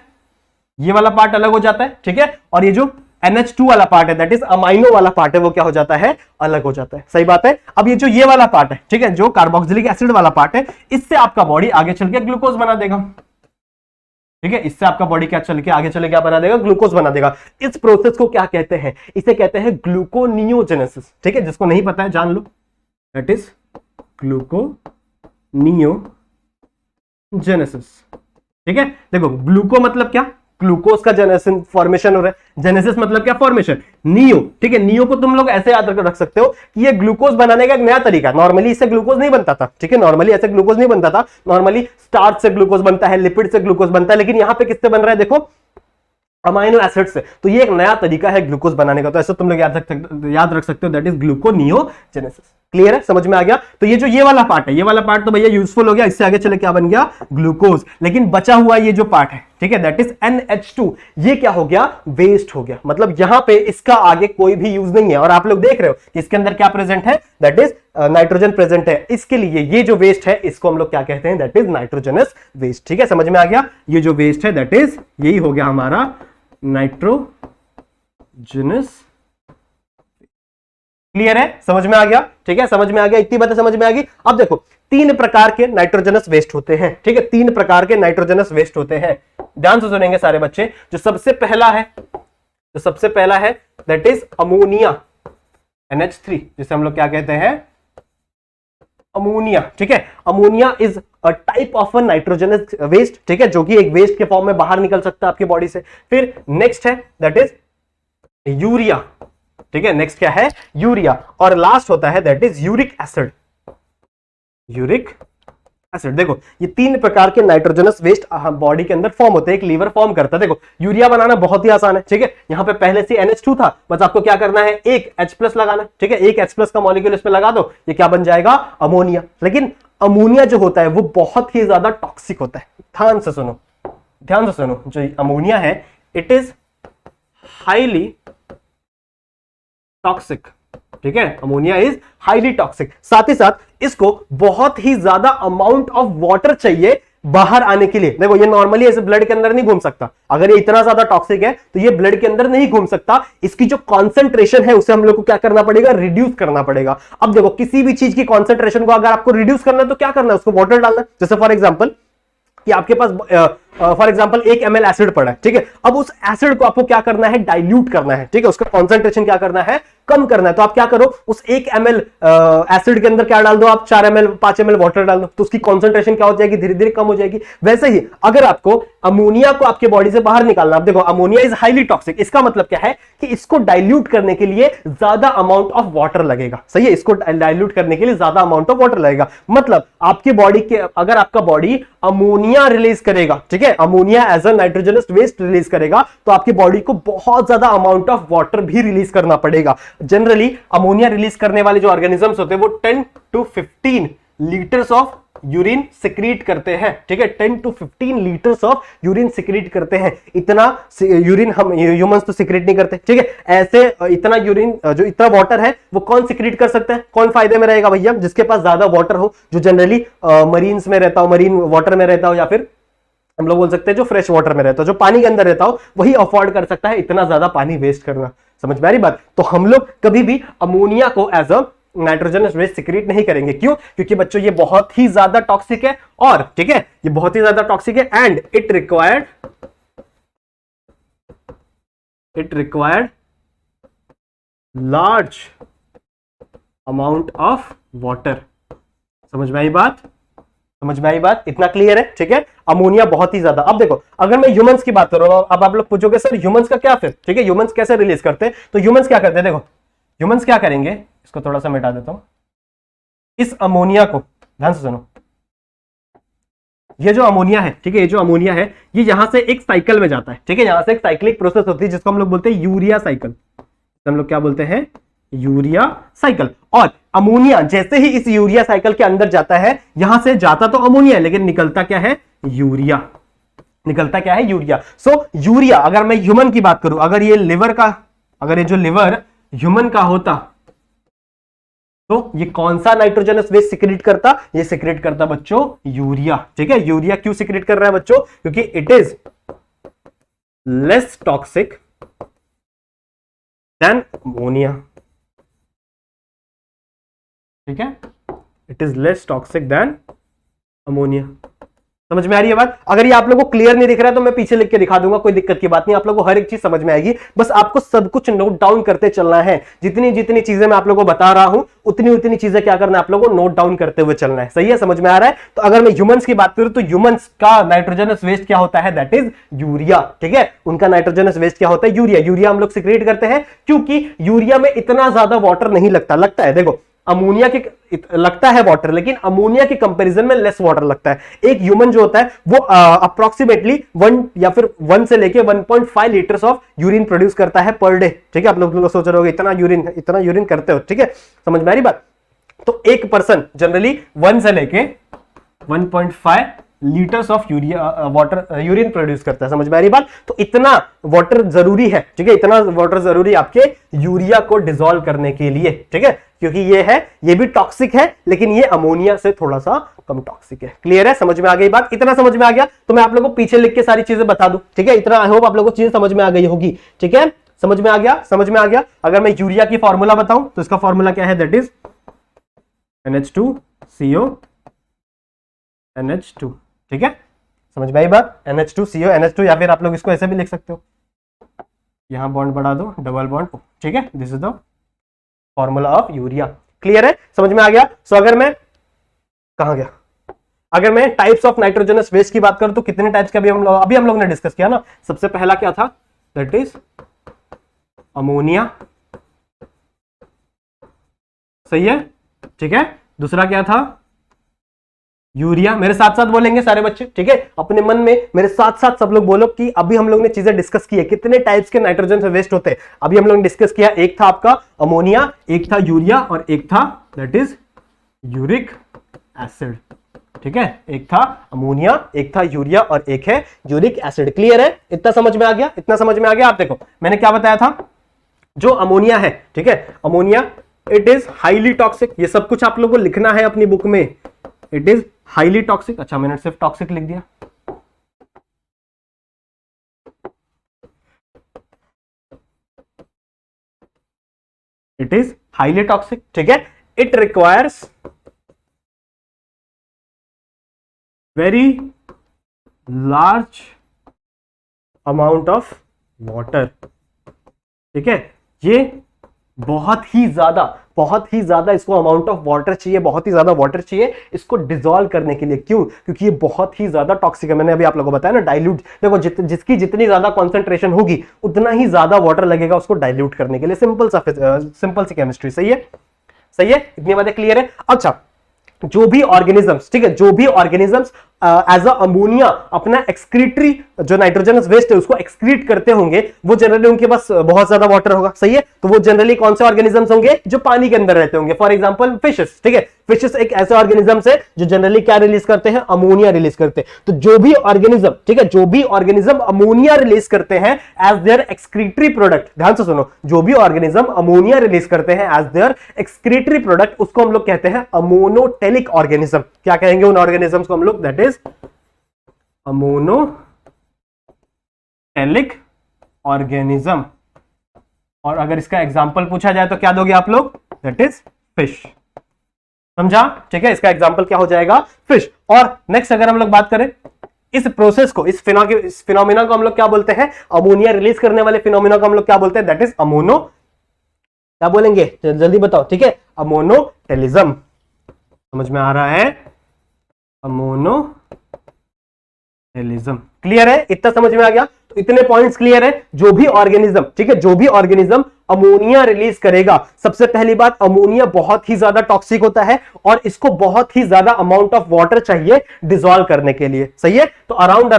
ये वाला पार्ट अलग हो जाता है। ठीक है, और ये जो NH2 वाला पार्ट है, दैट इज अमाइनो वाला पार्ट है, वो क्या हो जाता है? अलग हो जाता है। सही बात है। अब ये जो ये वाला पार्ट है, ठीक है, जो कार्बोक्सिलिक एसिड वाला पार्ट है, इससे आपका बॉडी आगे चल के ग्लूकोज बना देगा। ठीक है, इससे आपका बॉडी क्या चल के आगे चले क्या बना देगा? ग्लूकोज बना देगा। इस प्रोसेस को क्या कहते हैं? इसे कहते हैं ग्लूकोनियोजेनेसिस। ठीक है, जिसको नहीं पता है जान लो, दैट इज ग्लूकोनियोजेनेसिस। ठीक है, देखो ग्लूको मतलब क्या? ग्लूकोज का जेनेसिस फॉर्मेशन हो रहा है। जेनेसिस मतलब क्या? फॉर्मेशन। नियो, ठीक है, नियो को तुम लोग ऐसे याद रख सकते हो कि ये ग्लूकोज बनाने का एक नया तरीका। नॉर्मली इससे ग्लूकोज नहीं बनता था। ठीक है, नॉर्मली ऐसे ग्लूकोज नहीं बनता था। नॉर्मली स्टार्च से ग्लूकोज बनता है, लिपिड से ग्लूकोज बनता है, लेकिन यहां पे किससे बन रहा है? देखो, अमाइनो एसिड से। तो ये एक नया तरीका है ग्लूकोज बनाने का। तो ऐसे तुम लोग याद रख सकते हो, दैट इज ग्लूकोनियोजेनेसिस। क्लियर है? समझ में आ गया? तो ये जो ये वाला पार्ट है, ये वाला पार्ट तो भैया यूजफुल हो गया। इससे आगे चले क्या बन गया? ग्लूकोज। लेकिन बचा हुआ ये जो पार्ट है, ठीक है, दैट इज NH2, ये क्या हो गया? वेस्ट हो गया। मतलब यहां पे इसका आगे कोई भी यूज नहीं है। और आप लोग देख रहे हो कि इसके अंदर क्या प्रेजेंट है? दैट इज नाइट्रोजन प्रेजेंट है। इसके लिए ये जो वेस्ट है, इसको हम लोग क्या कहते हैं? That is nitrogenous waste. ठीक है, समझ में आ गया? ये जो वेस्ट है, दैट इज यही हो गया हमारा नाइट्रोजनस। क्लियर है? समझ में आ गया? ठीक है, समझ में आ गया? इतनी बातें समझ में आ गई। अब देखो, 3 प्रकार के नाइट्रोजनस वेस्ट होते हैं। ठीक है, 3 प्रकार के नाइट्रोजनस वेस्ट होते हैं। ध्यान से सुनेंगे सारे बच्चे। जो सबसे पहला है दैट इज अमोनिया, NH3, जिसे हम लोग क्या कहते हैं? अमोनिया। ठीक है, ammonia is a type of a nitrogenous waste. ठीक है, जो कि एक वेस्ट के फॉर्म में बाहर निकल सकता है आपकी बॉडी से। फिर नेक्स्ट है दैट इज यूरिया। ठीक है, नेक्स्ट क्या है? यूरिया। और लास्ट होता है that is uric acid. Uric acid. देखो, ये 3 प्रकार के नाइट्रोजनस वेस्ट बॉडी के अंदर फॉर्म होते हैं। एक लीवर फॉर्म करता है। देखो, यूरिया बनाना बहुत ही आसान है। ठीक है, यहां पे पहले से NH2 था, बस आपको क्या करना है? एक H+ लगाना। ठीक है, एक H+ का मॉलिक्यूल इसमें लगा दो, ये क्या बन जाएगा? अमोनिया। लेकिन अमोनिया जो होता है वो बहुत ही ज्यादा टॉक्सिक होता है। ध्यान से सुनो, जो अमोनिया है, इट इज हाईली टॉक्सिक। ठीक है, अमोनिया इज हाईली टॉक्सिक। साथ ही साथ इसको बहुत ही ज्यादा अमाउंट ऑफ वाटर चाहिए बाहर आने के लिए। देखो, ये नॉर्मली ऐसे ब्लड के अंदर नहीं घूम सकता। अगर ये इतना ज्यादा टॉक्सिक है तो ये ब्लड के अंदर नहीं घूम सकता। इसकी जो कॉन्सेंट्रेशन है उसे हम लोग को क्या करना पड़ेगा? रिड्यूस करना पड़ेगा। अब देखो, किसी भी चीज की कॉन्सेंट्रेशन को अगर आपको रिड्यूस करना है तो क्या करना है? उसको वाटर डालना। जैसे फॉर एग्जाम्पल कि आपके पास फॉर एग्जांपल 1 ml एसिड पड़ा है। ठीक है, अब उस एसिड को आपको क्या करना है? डाइल्यूट करना है। ठीक है, उसका कॉन्सेंट्रेशन क्या करना है? कम करना है। तो आप क्या करो, उस 1 ml एसिड के अंदर क्या डाल दो? आप 4 ml 5 ml वाटर डाल दो, तो उसकी कॉन्सेंट्रेशन क्या हो जाएगी? धीरे धीरे कम हो जाएगी। वैसे ही अगर आपको अमोनिया को आपके बॉडी से बाहर निकालना, आप देखो, अमोनिया इज हाईली टॉक्सिक। इसका मतलब क्या है कि इसको डाइल्यूट करने के लिए ज्यादा अमाउंट ऑफ वाटर लगेगा। सही है, इसको डाइल्यूट करने के लिए ज्यादा अमाउंट ऑफ वाटर लगेगा। मतलब आपकी बॉडी के, अगर आपका बॉडी अमोनिया रिलीज करेगा, ठीक है, ammonia as a nitrogenous waste release करेगा, तो आपकी बॉडी को बहुत ज्यादा अमाउंट ऑफ वाटर भी रिलीज करना पड़ेगा। जनरली अमोनिया रिलीज करने वाले जो ऑर्गेनिजम्स होते हैं वो 10 to 15 litres of urine secrete करते हैं। ठीक है, 10 to 15 litres of urine secrete करते हैं। इतना यूरिन हम ह्यूमंस तो सिक्रीट नहीं करते। ठीक है, ऐसे इतना यूरिन, जो इतना वाटर है, वो कौन सिक्रीट कर सकता है? कौन फायदे में रहेगा भैया? जिसके पास ज्यादा वाटर हो, जो जनरली मरीन्स में रहता हो, मरीन वाटर में रहता हो, या फिर हम लोग बोल सकते हैं जो फ्रेश वाटर में रहता हो, जो पानी के अंदर रहता हो, वही अफोर्ड कर सकता है इतना ज्यादा पानी वेस्ट करना। समझ में आ रही बात? तो हम लोग कभी भी अमोनिया को as a nitrogenous waste secrete नहीं करेंगे। क्यों? क्योंकि बच्चों ये बहुत ही ज्यादा टॉक्सिक है। और ठीक है, ये बहुत ही ज्यादा टॉक्सिक है and it required large amount of water. समझ में आई बात? इतना क्लियर है? ठीक है, अमोनिया बहुत ही ज्यादा। अब देखो, अगर मैं ह्यूमंस की बात करूं, अब आप लोग पूछोगे सर ह्यूमंस का क्या फिर? ठीक है, ह्यूमंस कैसे रिलीज करते हैं? तो ह्यूमंस क्या करते हैं? देखो, ह्यूमंस क्या करेंगे, इसको थोड़ा सा मिटा देता हूं। इस अमोनिया को ध्यान से सुनो, ये जो अमोनिया है, ठीक है, ये जो अमोनिया है, ये यहां से एक साइकिल में जाता है। ठीक है, यहां से एक साइक्लिक प्रोसेस होती है जिसको हम लोग बोलते हैं यूरिया साइकिल। हम लोग क्या बोलते हैं? Urea cycle. और अमोनिया जैसे ही इस यूरिया साइकिल के अंदर जाता है, यहां से जाता तो अमोनिया है, लेकिन निकलता क्या है? यूरिया। सो यूरिया, अगर मैं ह्यूमन की बात करूं, अगर ये लिवर का अगर ये जो लिवर ह्यूमन का होता तो ये कौन सा नाइट्रोजनस वेस्ट सिक्रेट करता? ये सिक्रेट करता बच्चों यूरिया। ठीक है, यूरिया क्यों सिक्रेट कर रहा है बच्चों? क्योंकि it is less toxic than ammonia. ठीक है, it is less toxic than ammonia. समझ में आ रही है बात? अगर ये आप लोगों को क्लियर नहीं दिख रहा है तो मैं पीछे लिख के दिखा दूंगा, कोई दिक्कत की बात नहीं, आप लोगों को हर एक चीज समझ में आएगी। बस आपको सब कुछ नोट डाउन करते चलना है। जितनी जितनी चीजें मैं आप लोगों को बता रहा हूं उतनी उतनी चीजें क्या करना है, आप लोगों को नोट डाउन करते हुए चलना है। सही है, समझ में आ रहा है? तो अगर मैं ह्यूमंस की बात करूं तो ह्यूमंस का नाइट्रोजनस वेस्ट क्या होता है? That is urea. ठीक है, उनका नाइट्रोजनस वेस्ट क्या होता है? यूरिया। यूरिया हम लोग सिक्रेट करते हैं क्योंकि यूरिया में इतना ज्यादा वाटर नहीं लगता है, देखो अमोनिया के लगता है वाटर, लेकिन अमोनिया के कंपैरिजन में लेस वाटर लगता है। एक ह्यूमन जो होता है वो अप्रोक्सीमेटली 1 या फिर 1 से लेके 1.5 लीटर्स ऑफ यूरिन प्रोड्यूस करता है पर डे। ठीक है, आप लोग सोच रहे होंगे इतना यूरिन करते हो। ठीक है, समझ में आ रही बात? तो एक पर्सन जनरली 1 से लेके 1.5 लीटर्स ऑफ यूरिन प्रोड्यूस करता है। समझ में आ रही बात? तो इतना वाटर जरूरी है। ठीक है, इतना वाटर जरूरी है आपके यूरिया को डिसॉल्व करने के लिए। ठीक है, क्योंकि ये भी टॉक्सिक है, लेकिन ये अमोनिया से थोड़ा सा कम टॉक्सिक है। क्लियर है? समझ में आ गई बात? इतना समझ में आ गया तो मैं आप लोगों को पीछे लिख के सारी चीजें बता दूं। ठीक है, इतना आई होप आप लोगों को चीजें समझ में आ गई होगी। ठीक है, समझ में आ गया? समझ में आ गया। अगर मैं यूरिया की फॉर्मूला बताऊं तो इसका फॉर्मूला क्या है? That is NH2CO NH2। ठीक है, समझ में आई बात? NH2CO NH2, या फिर आप लोग इसको ऐसे भी लिख सकते हो, यहां बॉन्ड बढ़ा दो, डबल बॉन्ड। ठीक है, this is the formula of urea. Clear है? समझ में आ गया? सो अगर मैं कहां गया, अगर मैं टाइप्स ऑफ नाइट्रोजनस वेस्ट की बात करूं तो कितने टाइप्स के अभी हम लोग ने डिस्कस किया ना। सबसे पहला क्या था? That is ammonia. सही है? ठीक है, दूसरा क्या था? यूरिया। मेरे साथ साथ बोलेंगे सारे बच्चे। ठीक है, अपने मन में मेरे साथ साथ सब लोग बोलो कि अभी हम लोग ने चीजें डिस्कस की है, कितने टाइप्स के नाइट्रोजन से वेस्ट होते हैं। अभी हम लोग ने डिस्कस किया, एक था आपका अमोनिया, एक था यूरिया और एक था दैट इज यूरिक एसिड। ठीक है, एक था अमोनिया, एक था यूरिया और एक है यूरिक एसिड। क्लियर है? इतना समझ में आ गया? इतना समझ में आ गया? आप देखो मैंने क्या बताया था, जो अमोनिया है, ठीक है, ammonia it is highly toxic. ये सब कुछ आप लोगों को लिखना है अपनी बुक में। It is highly toxic. अच्छा, मैंने सिर्फ टॉक्सिक लिख दिया। It is highly toxic. ठीक है, it requires very large amount of water. ठीक है, ये बहुत ही ज्यादा इसको अमाउंट ऑफ वाटर चाहिए, बहुत ही ज्यादा वाटर चाहिए इसको डिसॉल्व करने के लिए। क्यों? क्योंकि ये बहुत ही ज्यादा टॉक्सिक है। मैंने अभी आप लोगों को बताया ना, डाइल्यूट। देखो जिसकी जितनी ज्यादा कॉन्सेंट्रेशन होगी उतना ही ज्यादा वाटर लगेगा उसको डाइल्यूट करने के लिए। सिंपल सी केमिस्ट्री। सही है? सही है? इतनी बातें क्लियर है? अच्छा, जो भी ऑर्गेनिजम्स, ठीक है, जो भी ऑर्गेनिजम्स एज अ अमोनिया अपना एक्सक्रीटरी जो नाइट्रोजनस वेस्ट है उसको एक्सक्रीट करते होंगे, वो जनरली उनके पास बहुत ज्यादा वाटर होगा। सही है? तो वो जनरली कौन से ऑर्गेनिजम्स होंगे? जो पानी के अंदर रहते होंगे। For example fishes. ठीक है, फिशेस एक ऐसे ऑर्गेनिजम्स है जो जनरली क्या रिलीज करते हैं? अमोनिया रिलीज करते हैं। तो जो भी ऑर्गेनिज्म, ठीक है, जो भी ऑर्गेनिज्म अमोनिया रिलीज करते हैं एज देयर एक्सक्रीटरी प्रोडक्ट, ध्यान से सुनो, जो भी ऑर्गेनिज्म अमोनिया रिलीज करते हैं एज देयर एक्सक्रीटरी प्रोडक्ट, उसको हम लोग कहते हैं अमोनोटेलिक ऑर्गेनिज्म। क्या कहेंगे उन ऑर्गेनिजम्स को हम लोग? That is ammonotelic organism. और अगर इसका एग्जांपल पूछा जाए तो क्या दोगे आप लोग? That is fish. समझा? ठीक है, इसका एग्जांपल क्या हो जाएगा? फिश। और नेक्स्ट अगर हम लोग बात करें इस प्रोसेस को, इस फिनोमिना को हम लोग क्या बोलते हैं? अमोनिया रिलीज करने वाले फिनोमिना को हम लोग क्या बोलते हैं? दैट इज अमोनो, क्या बोलेंगे जल्दी बताओ? ठीक है, अमोनोटेलिज्म। समझ में आ रहा है? अमोनोटेलिज्म। क्लियर है? इतना समझ में आ गया? तो इतने पॉइंट्स क्लियर है। जो भी ऑर्गेनिज्म, ठीक है, जो भी ऑर्गेनिज्म अमोनिया रिलीज करेगा, सबसे पहली बात, अमोनिया बहुत ही ज्यादा टॉक्सिक होता है और इसको बहुत ही ज्यादा अमाउंट ऑफ वाटर चाहिए डिसॉल्व करने के लिए। सही है? तो अराउंड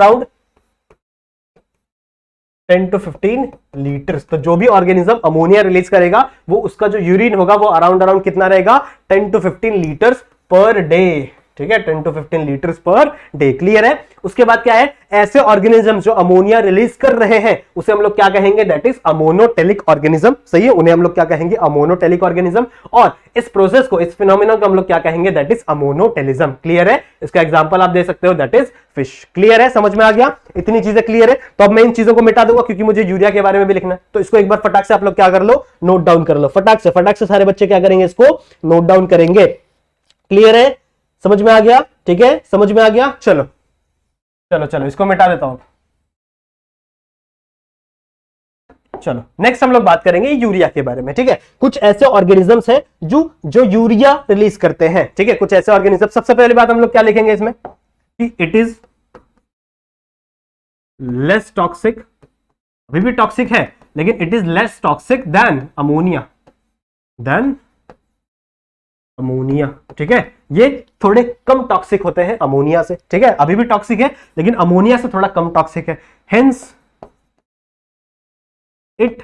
10 to 15 लीटर्स। तो जो भी ऑर्गेनिज्म अमोनिया रिलीज करेगा वो उसका जो यूरिन होगा वो अराउंड कितना रहेगा? 10 to 15 लीटर्स पर डे। ठीक है, 10 to 15 litres per day. Clear है? उसके बाद क्या है, ऐसे ऑर्गेनिज्म जो अमोनिया रिलीज कर रहे हैं उसे हम लोग क्या कहेंगे, दैट इज अमोनोटेलिक ऑर्गेनिज्म। सही है, उन्हें हम लोग क्या कहेंगे, अमोनोटेलिक ऑर्गेनिज्म। और इस प्रोसेस को, इस फिनोमेना को हम लोग क्या कहेंगे, दैट इज अमोनोटेलिज्म। क्लियर है? इसका एग्जांपल आप दे सकते हो, दैट इज फिश। क्लियर है? समझ में आ गया? इतनी चीजें क्लियर है। तो अब मैं इन चीजों को मिटा दूंगा क्योंकि मुझे यूरिया के बारे में भी लिखना है। तो इसको एक बार फटाक से आप लोग क्या कर लो, नोट डाउन कर लो। फटाक से सारे बच्चे क्या करेंगे, इसको नोट डाउन करेंगे। क्लियर है? समझ में आ गया? ठीक है, समझ में आ गया। चलो चलो चलो, इसको मिटा देता हूं। चलो नेक्स्ट हम लोग बात करेंगे यूरिया के बारे में। ठीक है, कुछ ऐसे ऑर्गेनिजम्स हैं जो यूरिया रिलीज करते हैं। ठीक है, कुछ ऐसे ऑर्गेनिज्म। सबसे पहली बात हम लोग क्या लिखेंगे इसमें कि इट इज लेस टॉक्सिक। अभी भी टॉक्सिक है लेकिन it is less toxic than ammonia, ठीक है, ये थोड़े कम टॉक्सिक होते हैं अमोनिया से। ठीक है, अभी भी टॉक्सिक है लेकिन अमोनिया से थोड़ा कम टॉक्सिक है। Hence it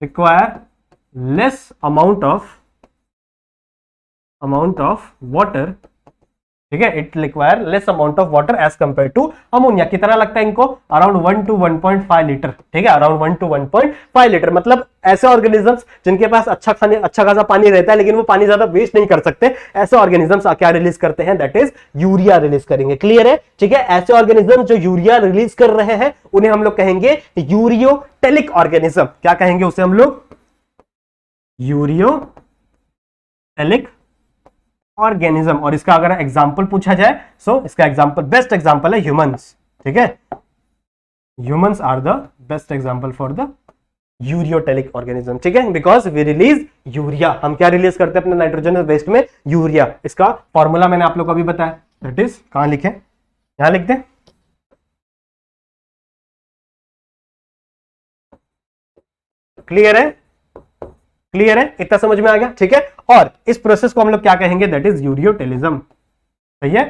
require less amount of water. ठीक है, it require less amount of water as compare to ammonia. कितना लगता है इनको, अराउंड 1 to 1.5 लीटर। ठीक है, अराउंड 1 to 1.5 लीटर। मतलब ऐसे ऑर्गेनिजम्स जिनके पास अच्छा खासा पानी रहता है लेकिन वो पानी ज्यादा वेस्ट नहीं कर सकते, ऐसे ऑर्गेनिजम्स क्या रिलीज करते हैं, दैट इज यूरिया रिलीज करेंगे। क्लियर है? ठीक है, ऐसे ऑर्गेनिज्म जो यूरिया रिलीज कर रहे हैं उन्हें हम लोग कहेंगे यूरियोटेलिक ऑर्गेनिज्म। क्या कहेंगे उसे हम लोग, यूरियोटेलिक ऑर्गेनिज्म। और इसका अगर एग्जांपल पूछा जाए सो इसका एग्जांपल, बेस्ट एग्जांपल है ह्यूमंस। ठीक है, humans are the best example for the ureotelic organism. ठीक है, बिकॉज वी रिलीज यूरिया। हम क्या रिलीज करते हैं अपने नाइट्रोजनस वेस्ट में, यूरिया। इसका फॉर्मूला मैंने आप लोग को अभी बताया, दैट इज, कहां लिखे, यहां लिख दें। क्लियर है? क्लियर है? इतना समझ में आ गया? ठीक है, और इस प्रोसेस को हम लोग क्या कहेंगे, दैट इज यूरियोटेलिज्म। सही है,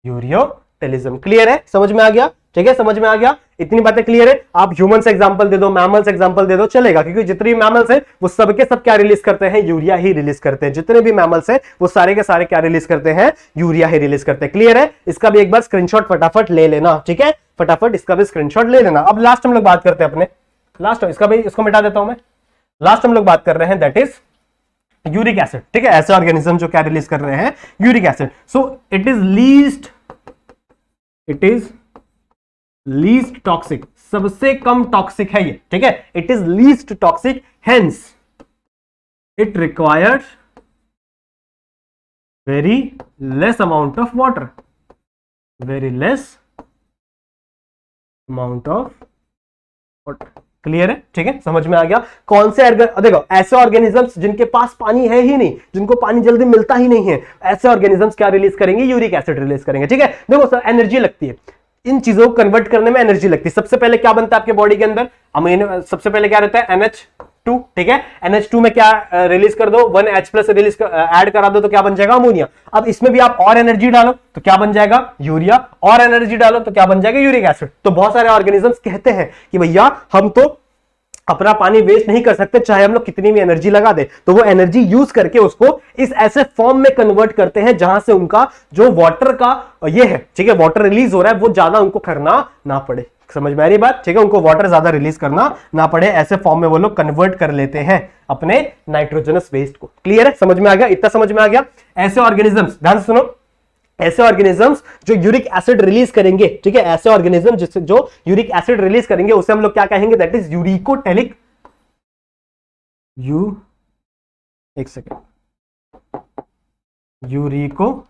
यूरियोटेलिज्म। क्लियर है? समझ में आ गया? ठीक है, समझ में आ गया? इतनी बातें क्लियर है। आप ह्यूमन एग्जांपल दे दो, मैमल्स एग्जांपल दे दो, चलेगा, क्योंकि जितने भी मैमल्स हैं वो सबके सब क्या रिलीज करते हैं, यूरिया ही रिलीज करते हैं। जितने भी मैमल्स हैं वो सारे के सारे क्या रिलीज करते हैं, यूरिया ही रिलीज करते हैं। क्लियर है? इसका भी एक बार स्क्रीनशॉट फटाफट ले लेना। ठीक है, फटाफट इसका भी स्क्रीनशॉट ले लेना। अब लास्ट हम लोग बात करते हैं अपने, लास्ट इसका भी, इसको मिटा देता हूं मैं। लास्ट हम लोग बात कर रहे हैं, दैट इज यूरिक एसिड। ठीक है, ऐसे ऑर्गेनिज्म जो क्या रिलीज कर रहे हैं, uric acid. So it is least toxic, सबसे कम टॉक्सिक है ये। ठीक है, it is least toxic, hence it required very less amount of water, very less amount of water. Clear है? ठीक है, समझ में आ गया? कौन से देखो, ऐसे ऑर्गेनिजम्स जिनके पास पानी है ही नहीं, जिनको पानी जल्दी मिलता ही नहीं है, ऐसे ऑर्गेनिजम्स क्या रिलीज करेंगे, यूरिक एसिड रिलीज करेंगे। ठीक है, देखो सर, एनर्जी लगती है, इन चीजों को कन्वर्ट करने में एनर्जी लगती है। सबसे पहले क्या बनता है आपके बॉडी के अंदर, सबसे पहले क्या रहता है, NH2। ठीक है, NH2 में क्या रिलीज कर दो, 1H+ रिलीज ऐड करा दो तो क्या बन जाएगा, अमोनिया। अब इसमें भी आप और एनर्जी डालो तो क्या बन जाएगा, यूरिया। और एनर्जी डालो तो क्या बन जाएगा, यूरिक एसिड। तो बहुत सारे ऑर्गेनिजम्स कहते हैं कि भैया हम तो अपना पानी वेस्ट नहीं कर सकते, चाहे हम लोग कितनी भी एनर्जी लगा दे, तो वो एनर्जी यूज करके उसको इस ऐसे फॉर्म में कन्वर्ट करते हैं जहां से उनका जो वाटर का ये है, ठीक है, वाटर रिलीज हो रहा है, वो ज्यादा उनको करना ना पड़े। समझ में आ रही बात? ठीक है, उनको वाटर ज्यादा रिलीज करना ना पड़े, ऐसे फॉर्म में वो लोग कन्वर्ट कर लेते हैं अपने नाइट्रोजनस वेस्ट को। क्लियर है? समझ में आ गया? इतना समझ में आ गया? ऐसे ऑर्गेनिजम्स, ध्यान से सुनो, ऐसे ऑर्गेनिजम्स जो यूरिक एसिड रिलीज करेंगे, ठीक है, ऐसे ऑर्गेनिज्म जो यूरिक एसिड रिलीज करेंगे उसे हम लोग क्या कहेंगे, दैट इज यूरिकोटेलिक, एक सेकेंड, यूरिकोटेलिक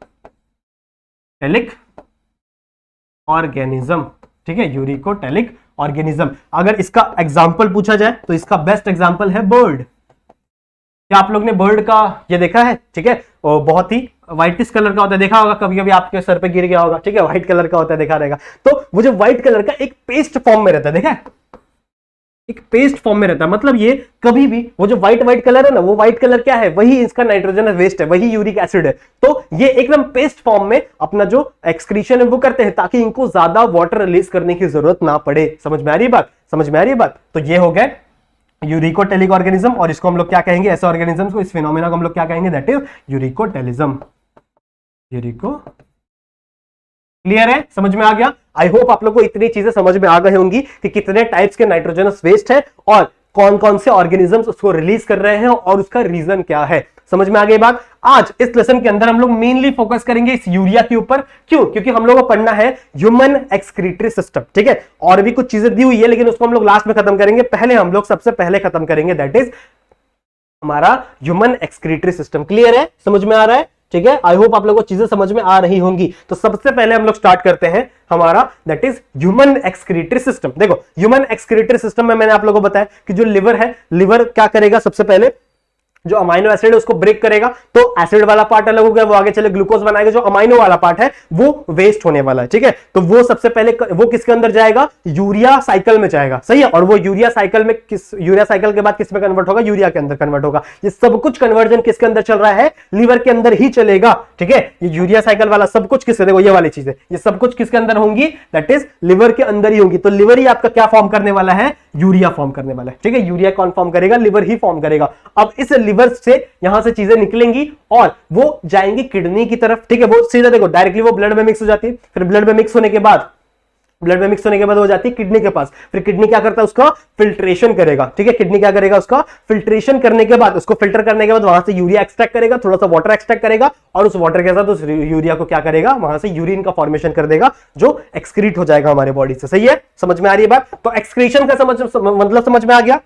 ऑर्गेनिज्म। ठीक है, यूरिकोटेलिक ऑर्गेनिज्म। अगर इसका एग्जांपल पूछा जाए तो इसका बेस्ट एग्जांपल है बर्ड। क्या आप लोग ने बर्ड का ये देखा है? ठीक है, बहुत ही व्हाइटिश कलर का होता है, देखा होगा, कभी कभी आपके सर पे गिर गया होगा। ठीक है, व्हाइट कलर का होता है, देखा रहेगा। तो वो जो व्हाइट कलर का एक पेस्ट फॉर्म में रहता है, देखा है, एक पेस्ट फॉर्म में रहता है। मतलब ये कभी भी वो जो व्हाइट कलर है ना, वो व्हाइट कलर क्या है, वही इसका नाइट्रोजन वेस्ट है, वही यूरिक एसिड है। तो ये एकदम पेस्ट फॉर्म में अपना जो एक्सक्रीशन है वो करते हैं ताकि इनको ज्यादा वाटर रिलीज करने की जरूरत ना पड़े। समझ में आ रही बात? समझ में आ रही बात? तो ये हो गए यूरिकोटेलिक ऑर्गेनिज्म, और इसको हम लोग क्या कहेंगे, ऐसे ऑर्गेनिज्म को, इस फिनोमेना को हम लोग क्या कहेंगे, दैट इज यूरिकोटेलिज्म। यूरिको, क्लियर है, समझ में आ गया। आई होप आप लोग को इतनी चीजें समझ में आ गई होंगी कि कितने टाइप्स के नाइट्रोजनस वेस्ट है और कौन कौन से ऑर्गेनिजम्स उसको रिलीज कर रहे हैं और उसका रीजन क्या है। समझ में आ गई बात। आज इस लेसन के अंदर हम लोग मेनली फोकस करेंगे इस यूरिया के ऊपर। क्यों? क्योंकि हम लोग को पढ़ना है ह्यूमन एक्सक्रीटरी सिस्टम, ठीक है। और भी कुछ चीजें दी हुई है लेकिन उसको हम लोग लास्ट में खत्म करेंगे। पहले हम लोग सबसे पहले खत्म करेंगे दैट इज हमारा ह्यूमन एक्सक्रीटरी सिस्टम। क्लियर है, समझ में आ रहा है, ठीक है। आई होप आप लोगों को चीजें समझ में आ रही होंगी। तो सबसे पहले हम लोग स्टार्ट करते हैं हमारा that is human excretory system. देखो ह्यूमन एक्सक्रीटरी सिस्टम में मैंने आप लोगों को बताया कि जो लिवर है, लिवर क्या करेगा, सबसे पहले जो अमाइनो एसिड है उसको ब्रेक करेगा, तो एसिड वाला पार्ट अलग हो गया, वो आगे चले ग्लूकोज बनाएगा। जो अमाइनो वाला पार्ट है वो वेस्ट होने वाला है, ठीक है। तो वो सबसे पहले वो किसके अंदर जाएगा, यूरिया साइकिल में जाएगा, सही है। और वो यूरिया साइकिल में यूरिया साइकिल के बाद किस में कन्वर्ट होगा, यूरिया के अंदर कन्वर्ट होगा। ये सब कुछ कन्वर्जन किसके अंदर चल रहा है, लीवर के अंदर ही चलेगा, ठीक है। ये यूरिया साइकिल वाला सब कुछ किसके, देखो ये वाली चीजें, ये सब कुछ किसके अंदर होंगी, दैट इज लिवर के अंदर ही होंगी। तो लिवर ही आपका क्या फॉर्म करने वाला है, यूरिया फॉर्म करने वाला है, ठीक है। यूरिया कौन फॉर्म करेगा, लिवर ही फॉर्म करेगा। अब इस लिवर से यहां से चीजें निकलेंगी और वो जाएंगी किडनी की तरफ, ठीक है। वो सीधा देखो डायरेक्टली वो ब्लड में मिक्स हो जाती है, फिर ब्लड में मिक्स होने के बाद हो जाती है किडनी के पास। फिर किडनी क्या करता है, उसका फिल्ट्रेशन करेगा, ठीक है। किडनी क्या करेगा, उसका फिल्ट्रेशन करने के बाद, उसको फिल्टर करने के बाद वहां से यूरिया एक्सट्रैक्ट करेगा, थोड़ा सा वाटर एक्सट्रैक्ट करेगा और उस वाटर के साथ उस यूरिया को क्या करेगा, वहां से यूरिन का फॉर्मेशन कर देगा जो एक्सक्रीट हो जाएगा हमारे बॉडी से। सही है, समझ में आ रही है बात। तो एक्सक्रीशन का मतलब समझ में आ गया,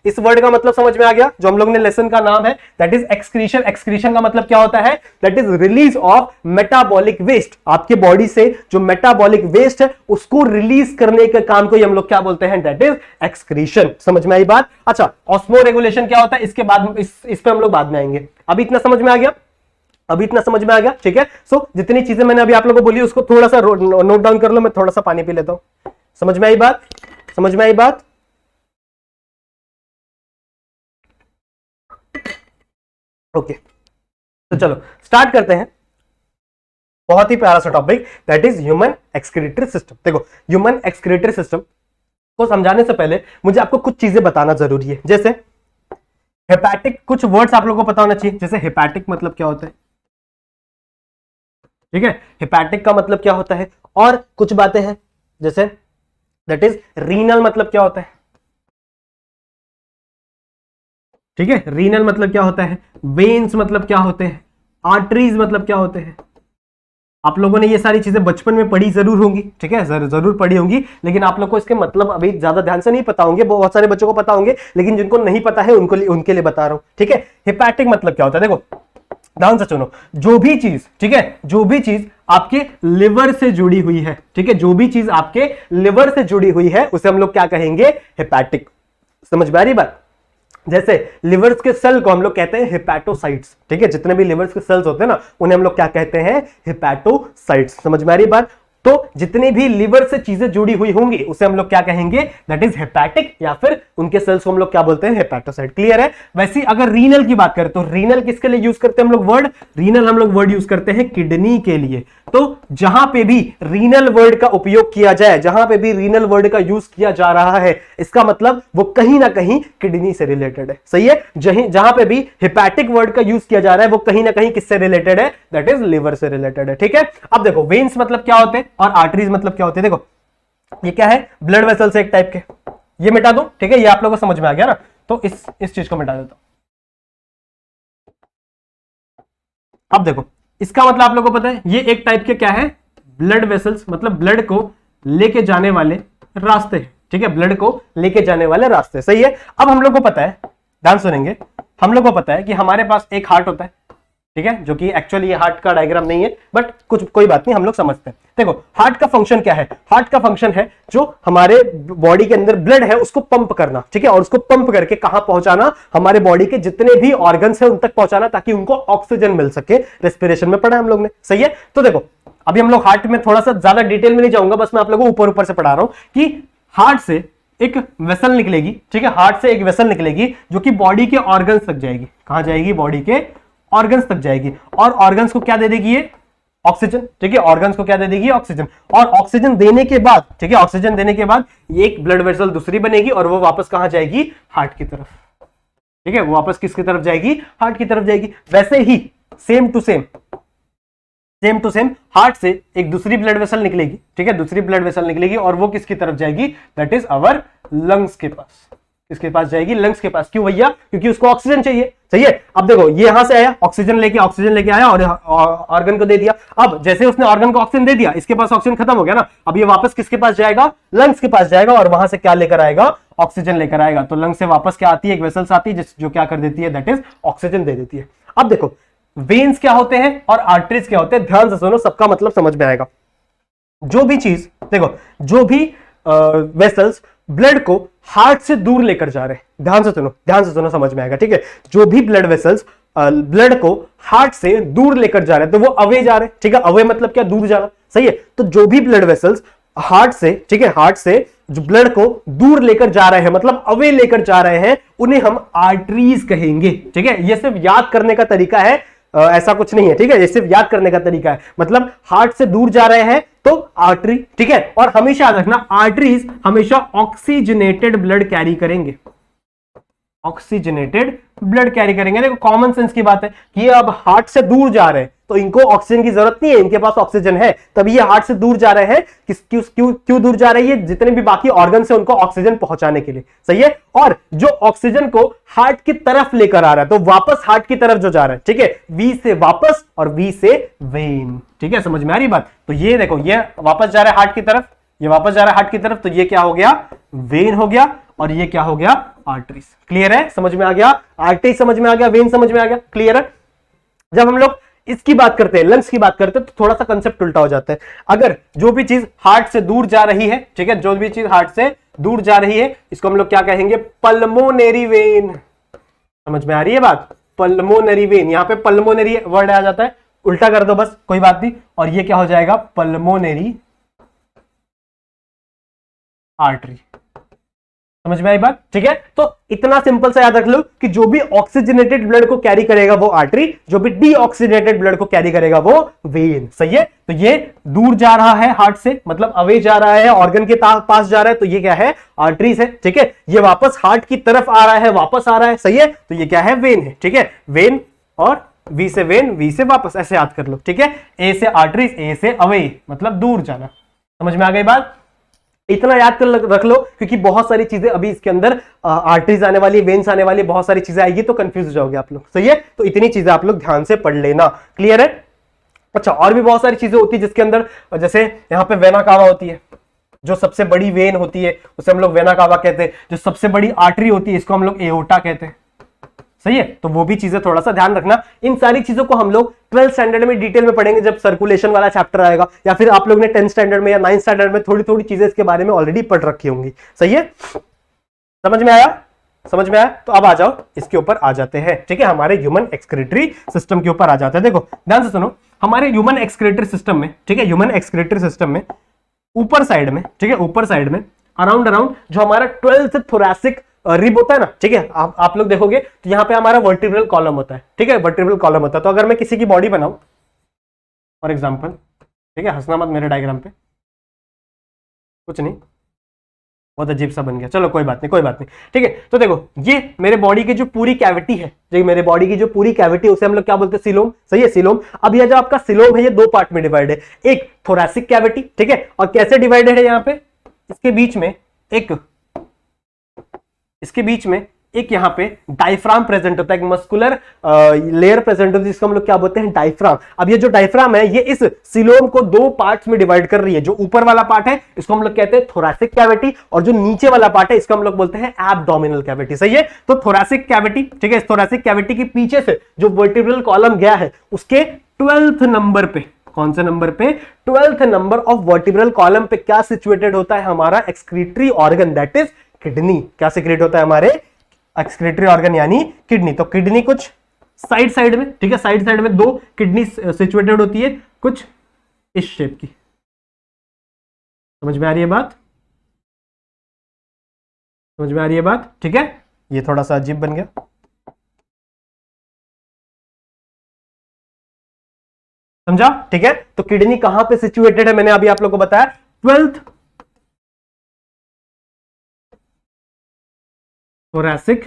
इस वर्ड का मतलब समझ में आ गया। जो हम लोग ने लेसन का नाम है दैट इज एक्सक्रीशन। एक्सक्रीशन का मतलब क्या होता है, that is release of metabolic waste. आपके बॉडी से जो मेटाबॉलिक वेस्ट है उसको रिलीज करने के काम को हम लोग क्या बोलते हैं, दैट इज एक्सक्रीशन। समझ में आई बात। अच्छा, ऑस्मो रेगुलेशन क्या होता है, इसके बाद इस पे हम लोग बाद में आएंगे। अभी इतना समझ में आ गया, अभी इतना समझ में आ गया, ठीक है। सो जितनी चीजें मैंने अभी आप लोगों को बोली उसको थोड़ा सा नोट डाउन कर लो। मैं थोड़ा सा पानी पी लेता हूं। समझ में आई बात, समझ में आई बात। ओके, तो चलो स्टार्ट करते हैं। बहुत ही प्यारा सा topic that is human excretory system. देखो ह्यूमन एक्सक्रीटरी सिस्टम को समझाने से पहले मुझे आपको कुछ चीजें बताना जरूरी है। जैसे हेपैटिक, कुछ वर्ड्स आप लोगों को पता होना चाहिए। जैसे हेपैटिक मतलब क्या होता है, ठीक है। हेपैटिक का मतलब क्या होता है, और कुछ बातें हैं जैसे दैट इज रीनल मतलब क्या होता है, ठीक है। रीनल मतलब क्या होता है, वेन्स मतलब क्या होते हैं, आर्टरीज मतलब क्या होते हैं। आप लोगों ने ये सारी चीजें बचपन में पढ़ी जरूर होंगी, ठीक है, जरूर पढ़ी होंगी, लेकिन आप लोग को इसके मतलब अभी ज्यादा ध्यान से नहीं पता होंगे। बहुत सारे बच्चों को पता होंगे, लेकिन जिनको नहीं पता है उनके लिए बता रहा हूं, ठीक है। हेपैटिक मतलब क्या होता है, देखो ध्यान से सुनो। जो भी चीज, ठीक है, जो भी चीज आपके लिवर से जुड़ी हुई है, ठीक है, जो भी चीज आपके लिवर से जुड़ी हुई है उसे हम लोग क्या कहेंगे, हेपैटिक। समझ में आ रही बात। जैसे लिवर्स के सेल को हम लोग कहते हैं हिपैटोसाइट्स, ठीक है। जितने भी लिवर्स के सेल्स होते हैं ना उन्हें हम लोग क्या कहते हैं, हिपैटोसाइट्स। समझ में आ रही बात। तो जितनी भी लिवर से चीजें जुड़ी हुई होंगी उसे हम लोग क्या कहेंगे, दैट इज हेपैटिक, या फिर उनके सेल्स को हम लोग क्या बोलते हैं, हेपैटोसाइट। क्लियर है। वैसे अगर रीनल की बात करें तो रीनल किसके लिए यूज करते हैं हम लोग वर्ड, रीनल हम लोग वर्ड यूज करते हैं किडनी के लिए। तो जहां पे भी रीनल वर्ड का उपयोग किया जाए, जहां पे भी रीनल वर्ड का यूज किया जा रहा है, इसका मतलब वो कहीं ना कहीं किडनी से रिलेटेड है। सही है। जहां पे भी हिपैटिक वर्ड का यूज किया जा रहा है वो कहीं ना कहीं किससे रिलेटेड है, दैट इज लिवर से रिलेटेड है, ठीक है। अब देखो वेन्स मतलब क्या होते हैं और आर्टरीज मतलब क्या होते हैं। देखो ये क्या है, ब्लड वेसल्स एक टाइप के। ये मिटा दो, ठीक है, ये आप लोगों को समझ में आ गया ना। तो इस चीज को मिटा देता हूं। अब देखो इसका मतलब आप लोगों को पता है, ये एक टाइप के क्या है, ब्लड वेसल्स, मतलब ब्लड को लेके जाने वाले रास्ते, ठीक है, ब्लड को लेके जाने वाले रास्ते। सही है। अब हम लोग को पता है, ध्यान सुनेंगे, हम लोग को पता है कि हमारे पास एक हार्ट होता है, ठीक है, जो कि एक्चुअली ये हार्ट का डायग्राम नहीं है, बट कोई बात नहीं, हम लोग समझते हैं। देखो हार्ट का फंक्शन क्या है, हार्ट का फंक्शन है जो हमारे बॉडी के अंदर ब्लड है उसको पंप करना, ठीक है, और उसको पंप करके कहां पहुंचाना, हमारे बॉडी के जितने भी ऑर्गन्स हैं उन तक पहुंचाना, ताकि उनको ऑक्सीजन मिल सके। रेस्पिरेशन में पढ़ा हम लोग ने। सही है। तो देखो अभी हम लोग हार्ट में थोड़ा सा ज्यादा डिटेल में नहीं जाऊंगा, बस मैं आप लोगों को ऊपर से पढ़ा रहा हूं कि हार्ट से एक वेसल निकलेगी, ठीक है, हार्ट से एक वेसल निकलेगी जो कि बॉडी के ऑर्गन्स तक जाएगी। कहां जाएगी, बॉडी के ऑर्गन्स तक जाएगी, और ऑर्गन्स को क्या दे देगी, ये ऑक्सीजन, ठीक है, ऑर्गन्स को क्या दे देगी? ऑक्सीजन। और ऑक्सीजन देने के बाद, ठीक है, ऑक्सीजन देने के बाद एक ब्लड वेसल दूसरी बनेगी और वो वापस कहां जाएगी? हार्ट की तरफ, ठीक है, वो वापस किसकी तरफ जाएगी? हार्ट की तरफ जाएगी। वैसे ही सेम टू सेम हार्ट से एक दूसरी ब्लड वेसल निकलेगी, ठीक है, दूसरी ब्लड वेसल निकलेगी और वो किसकी तरफ जाएगी? दैट इज अवर लंग्स के पास। किसके पास जाएगी? लंग्स के पास। क्यों भैया? क्योंकि उसको ऑक्सीजन चाहिए। सही है। अब देखो ये यहां से आया, ऑक्सीजन लेके आया और ऑर्गन को दे दिया। अब जैसे उसने ऑर्गन को ऑक्सीजन दे दिया, इसके पास ऑक्सीजन खत्म हो गया ना, अब ये वापस किसके पास जाएगा? लंग्स के पास जाएगा और वहां से क्या लेकर आएगा? ऑक्सीजन लेकर आएगा। तो लंग्स से वापस क्या आती है? एक वेसल्स आती है जो क्या कर देती है? दैट इज ऑक्सीजन दे देती है। अब देखो वेन्स क्या होते हैं और आर्टरीज क्या होते हैं, ध्यान से सुनो, सबका मतलब समझ में आएगा। जो भी चीज देखो, जो भी वेसल्स ब्लड को हार्ट से दूर लेकर जा रहे हैं, ध्यान से सुनो, समझ में आएगा, ठीक है। जो भी ब्लड वेसल्स ब्लड को हार्ट से दूर लेकर जा रहे हैं तो वो अवे जा रहे हैं, ठीक है। अवे मतलब क्या? दूर जाना। सही है। तो जो भी ब्लड वेसल्स हार्ट से, ठीक है, हार्ट से जो ब्लड को दूर लेकर जा रहे हैं, मतलब अवे लेकर जा रहे हैं, उन्हें हम आर्टरीज कहेंगे, ठीक है। ये सिर्फ याद करने का तरीका है, ऐसा कुछ नहीं है, ठीक है। ये सिर्फ याद करने का तरीका है, मतलब हार्ट से दूर जा रहे हैं तो आर्टरी, ठीक है। और हमेशा याद रखना, आर्टरीज हमेशा ऑक्सीजनेटेड ब्लड कैरी करेंगे, ऑक्सीजनेटेड ब्लड कैरी करेंगे। देखो कॉमन सेंस की बात है कि ये अब हार्ट से दूर जा रहे हैं तो इनको ऑक्सीजन की जरूरत नहीं है, इनके पास ऑक्सीजन है, तभी ये हार्ट से दूर जा रहे हैं। क्यों दूर जा रही है? जितने भी बाकी ऑर्गन से उनको ऑक्सीजन पहुंचाने के लिए। सही है। और जो ऑक्सीजन को हार्ट की तरफ लेकर आ रहा है तो वापस हार्ट की तरफ जो जा रहा है, ठीक है, वी से वापस और वी से वेन, ठीक है, समझ में आ रही बात? तो ये देखो, ये वापस जा रहा है हार्ट की तरफ, ये वापस जा रहा है हार्ट की तरफ, तो ये क्या हो गया? वेन हो गया। और ये क्या हो गया? आर्टरीज। क्लियर है? समझ में आ गया? आर्टरी समझ में आ गया, वेन समझ में आ गया। क्लियर है? जब हम लोग इसकी बात करते हैं, लंग्स की बात करते हैं, तो थोड़ा सा कंसेप्ट उल्टा हो जाता है। अगर जो भी चीज हार्ट से दूर जा रही है, ठीक है, जो भी चीज हार्ट से दूर जा रही है, इसको हम लोग क्या कहेंगे? Pulmonary vein. समझ में आ रही है बात? Pulmonary vein. यहां पे पल्मोनरी वर्ड आ जाता है, उल्टा कर दो बस, कोई बात नहीं। और ये क्या हो जाएगा? Pulmonary artery. समझ में आई बात? ठीक है। तो इतना सिंपल सा याद रख लो कि जो भी ऑक्सीजनेटेड ब्लड को कैरी करेगा वो आर्टरी, जो भी डीऑक्सीजनेटेड ब्लड को कैरी करेगा वो वेन। सही है। तो ये दूर जा रहा है हार्ट से, मतलब अवे जा रहा है, ऑर्गन के पास जा रहा है, तो ये क्या है? आर्टरीज है, ठीक है। ये वापस हार्ट की तरफ आ रहा है, वापस आ रहा है, सही है, तो ये क्या है? वेन है, ठीक है। वेन और वी से वेन, वी से वापस, ऐसे याद कर लो, ठीक है। ए से आर्टरीज, ए से अवे, मतलब दूर जाना। समझ में आ गई बात? इतना याद कर रख लो, क्योंकि बहुत सारी चीजें अभी इसके अंदर आर्टरीज आने वाली, वेन्स आने वाली, बहुत सारी चीजें आएगी तो कंफ्यूज हो जाओगे आप लोग। सही है। तो इतनी चीजें आप लोग ध्यान से पढ़ लेना। क्लियर है? अच्छा, और भी बहुत सारी चीजें होती है जिसके अंदर, जैसे यहाँ पे वेना कावा होती है, जो सबसे बड़ी वेन होती है उसे हम लोग वेना कावा कहते हैं। जो सबसे बड़ी आर्टरी होती है इसको हम लोग एओर्टा कहते हैं। सही है। तो वो भी चीजें थोड़ा सा ध्यान रखना। इन सारी चीजों को हम लोग 12th स्टैंडर्ड में डिटेल में पढ़ेंगे, जब सर्कुलेशन वाला चैप्टर आएगा, या फिर आप लोग ने 10th स्टैंडर्ड में या 9th स्टैंडर्ड में थोड़ी थोड़ी चीजें इसके बारे में ऑलरेडी पढ़ रखी होंगी। सही है। समझ में आया? समझ में आया? तो अब आ जाओ, इसके ऊपर आ जाते हैं, ठीक है, हमारे ह्यूमन एक्सक्रीटरी सिस्टम के ऊपर आ जाते हैं। देखो ध्यान से सुनो, हमारे ह्यूमन एक्सक्रीटरी सिस्टम में, ठीक है, ह्यूमन एक्सक्रीटरी सिस्टम में ऊपर साइड में, ठीक है, ऊपर साइड में अराउंड जो हमारा 12th थोरैसिक रिब होता है ना, ठीक है, आप लोग देखोगे तो यहाँ पे हमारा वर्टिब्रल कॉलम होता है, ठीक है, वर्टिब्रल कॉलम होता है। तो अगर मैं किसी की बॉडी बनाऊं फॉर एग्जांपल, ठीक है, हंसना मत मेरे डायग्राम पे, कुछ नहीं, बहुत अजीब सा बन गया, चलो कोई बात नहीं, कोई बात नहीं, ठीक है। तो देखो ये मेरे बॉडी की जो पूरी कैविटी है, जो मेरे बॉडी की जो पूरी कैविटी है उसे हम लोग क्या बोलते हैं? सीलोम। सही है, सीलोम। अब ये जो आपका सीलोम है ये दो पार्ट में डिवाइड है, एक थोरैसिक कैविटी, ठीक है, और कैसे डिवाइडेड है? यहाँ पे इसके बीच में एक यहाँ पे डायफ्राम प्रेजेंट होता है, एक मस्कुलर लेयर प्रेजेंट होती है, जिसको हम लोग क्या बोलते हैं? डायफ्राम। अब ये जो डायफ्राम है ये इस सीलोम को दो पार्ट्स में डिवाइड कर रही है। जो ऊपर वाला पार्ट है इसको हम लोग कहते हैं थोरैसिक कैविटी, और जो नीचे वाला पार्ट है इसको हम लोग बोलते हैं एब्डोमिनल कैविटी। सही है। तो थोरैसिक कैविटी, ठीक है, इस थोरैसिक कैविटी के पीछे से जो वर्टिब्रल कॉलम गया है उसके 12th नंबर पे, कौन से नंबर पे? 12th number of vertebral column पे क्या सिचुएटेड होता है? हमारा excretory organ, that is kidney. क्या सिक्रेट होता है? हमारे एक्सक्रीटरी ऑर्गन यानी किडनी। तो किडनी कुछ साइड में, ठीक है, साइड में दो किडनी सिचुएटेड होती है, कुछ इस शेप की। समझ में आ रही है बात? समझ में आ रही है बात? ठीक है। ये थोड़ा सा अजीब बन गया, समझा? ठीक है, तो किडनी कहां पे सिचुएटेड है मैंने अभी आप लोगों को बताया, 12th थोरैसिक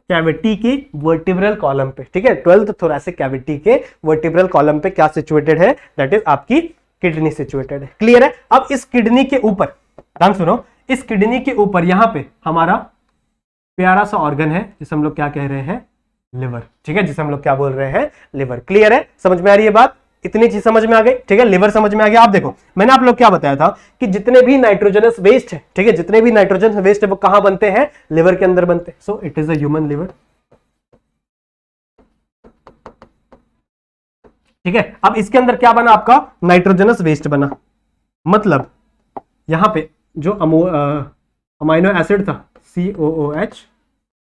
कैविटी के वर्टिब्रल कॉलम पे। ठीक है, 12th थोरैसिक कैविटी के वर्टिब्रल कॉलम पे क्या सिचुएटेड है, दैट इज आपकी किडनी सिचुएटेड है। क्लियर है? अब इस किडनी के ऊपर ध्यान सुनो, इस किडनी के ऊपर यहां पे हमारा प्यारा सा ऑर्गन है जिसे हम लोग क्या कह रहे हैं, लिवर। ठीक है, जिसे हम लोग क्या बोल रहे हैं, लिवर। क्लियर है? समझ में आ रही है बात? इतनी चीज समझ में आ गई। ठीक है, लिवर समझ में आ गया। आप देखो मैंने आप लोग क्या बताया था कि जितने भी नाइट्रोजनस वेस्ट है, ठीक है, जितने भी नाइट्रोजन वेस्ट है वो कहां बनते हैं, लिवर के अंदर बनते हैं। So it is a human liver. ठीक है, अब इसके अंदर क्या बना आपका, नाइट्रोजनस वेस्ट बना, मतलब यहां पे जो अमाइनो एसिड था COOH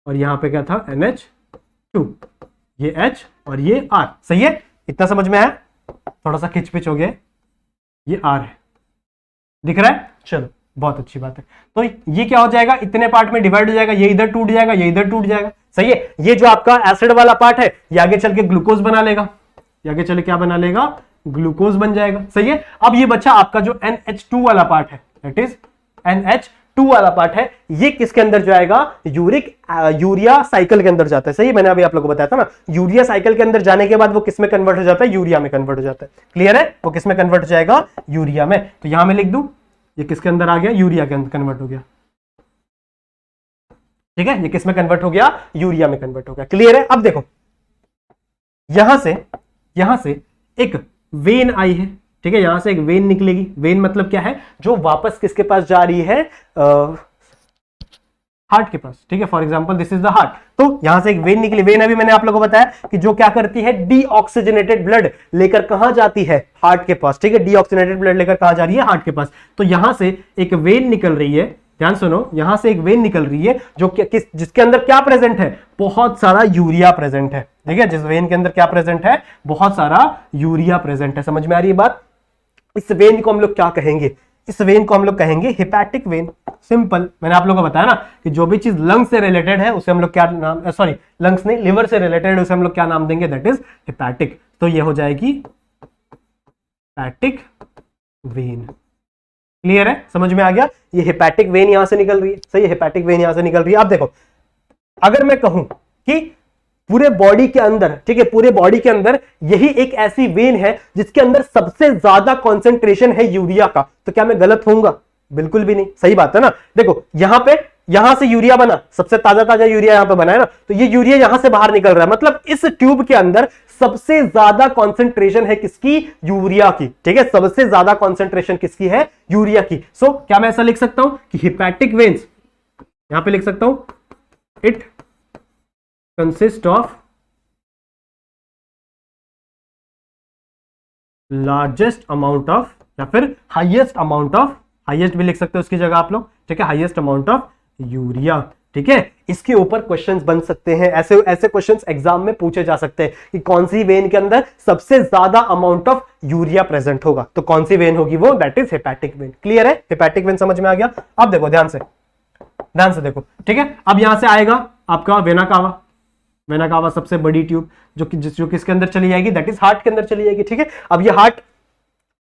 और यहां पे क्या था NH2, ये H और ये R। सही है? इतना समझ में आया? थोड़ा सा खिंचपिच हो गया, ये R है, दिख रहा है? चलो बहुत अच्छी बात है। तो ये क्या हो जाएगा, इतने पार्ट में डिवाइड हो जाएगा, ये इधर टूट जाएगा, ये इधर टूट जाएगा। सही है? ये जो आपका एसिड वाला पार्ट है ये आगे चल के ग्लूकोज बना लेगा, ये आगे चले क्या बना लेगा, ग्लूकोज बन जाएगा। सही है? अब ये बचा आपका जो NH2 वाला पार्ट है, दैट इज NH2 वाला पार्ट है, ये किसके अंदर जाएगा, यूरिया साइकिल के अंदर जाता है। सही है? मैंने अभी आप लोगों को बताया था ना, यूरिया साइकिल के अंदर जाने के बाद वो किस में कन्वर्ट हो जाता है, यूरिया में कन्वर्ट हो जाता है। क्लियर है? वो किस में कन्वर्ट हो जाएगा, यूरिया में। तो यहां में लिख दूं, ये किसके अंदर आ गया, यूरिया के अंदर कन्वर्ट हो गया। ठीक है, ये किस में कन्वर्ट हो गया, यूरिया में कन्वर्ट हो गया। क्लियर है? अब देखो यहां से एक वेन आई है। ठीक है, यहां से एक वेन निकलेगी। वेन मतलब क्या है, जो वापस किसके पास जा रही है, हार्ट के पास। ठीक है, for example this is the heart. तो यहां से एक वेन निकली। वेन अभी मैंने आप लोगों को बताया कि जो क्या करती है, डीऑक्सीजनेटेड ब्लड लेकर कहां जाती है, हार्ट के पास। ठीक है, डीऑक्सीजनेटेड ब्लड लेकर कहां जा रही है, हार्ट के पास। तो यहां से एक वेन निकल रही है, ध्यान सुनो, यहां से एक वेन निकल रही है जो जिसके अंदर क्या प्रेजेंट है, बहुत सारा यूरिया प्रेजेंट है। ठीक है, जिस वेन के अंदर क्या प्रेजेंट है, बहुत सारा यूरिया प्रेजेंट है। समझ में आ रही है बात? इस वेन को हम लोग क्या कहेंगे, इस वेन को हम लोग कहेंगे हेपेटिक वेन। सिंपल, मैंने आप लोगों को बताया ना कि जो भी चीज लंग्स से रिलेटेड है उसे हम लोग क्या नाम, सॉरी लंग्स नहीं, लिवर से रिलेटेड उसे हम लोग क्या नाम देंगे, दैट इज हेपेटिक। तो ये हो जाएगी हेपेटिक वेन। क्लियर है? समझ में आ गया? ये हेपेटिक वेन यहां से निकल रही है। सही है? हेपेटिक वेन यहां से निकल रही है। आप देखो, अगर मैं कहूं कि पूरे बॉडी के अंदर, ठीक है, पूरे बॉडी के अंदर यही एक ऐसी वेन है जिसके अंदर सबसे ज्यादा कंसंट्रेशन है यूरिया का, तो क्या मैं गलत होऊंगा? बिल्कुल भी नहीं। सही बात है ना? देखो यहां से यूरिया बना, सबसे ताजा ताजा यूरिया यहां पे बना है ना, तो ये यूरिया यहां से बाहर निकल रहा है, मतलब इस ट्यूब के अंदर सबसे ज्यादा कंसंट्रेशन है किसकी, यूरिया की। ठीक है, सबसे ज्यादा कंसंट्रेशन किसकी है, यूरिया की। सो क्या मैं ऐसा लिख सकता हूं कि हेपेटिक वेन्स, यहां पे लिख सकता हूं it consist of largest amount of, या फिर हाईएस्ट अमाउंट ऑफ, हाईएस्ट भी लिख सकते हो उसकी जगह आप लोग। ठीक है, हाईएस्ट अमाउंट ऑफ यूरिया। ठीक है, इसके ऊपर क्वेश्चंस बन सकते हैं, ऐसे ऐसे क्वेश्चंस एग्जाम में पूछे जा सकते हैं कि कौन सी वेन के अंदर सबसे ज्यादा अमाउंट ऑफ यूरिया प्रेजेंट होगा, तो कौन सी वेन होगी वो, that is hepatic when. Clear है? हेपेटिक वेन समझ में आ गया? अब देखो ध्यान से देखो। ठीक है, अब यहां से आएगा आपका वेना कावा। वेना कावा सबसे बड़ी ट्यूब जो किसके अंदर चली जाएगी, दैट इज हार्ट के अंदर चली जाएगी। ठीक है, अब ये हार्ट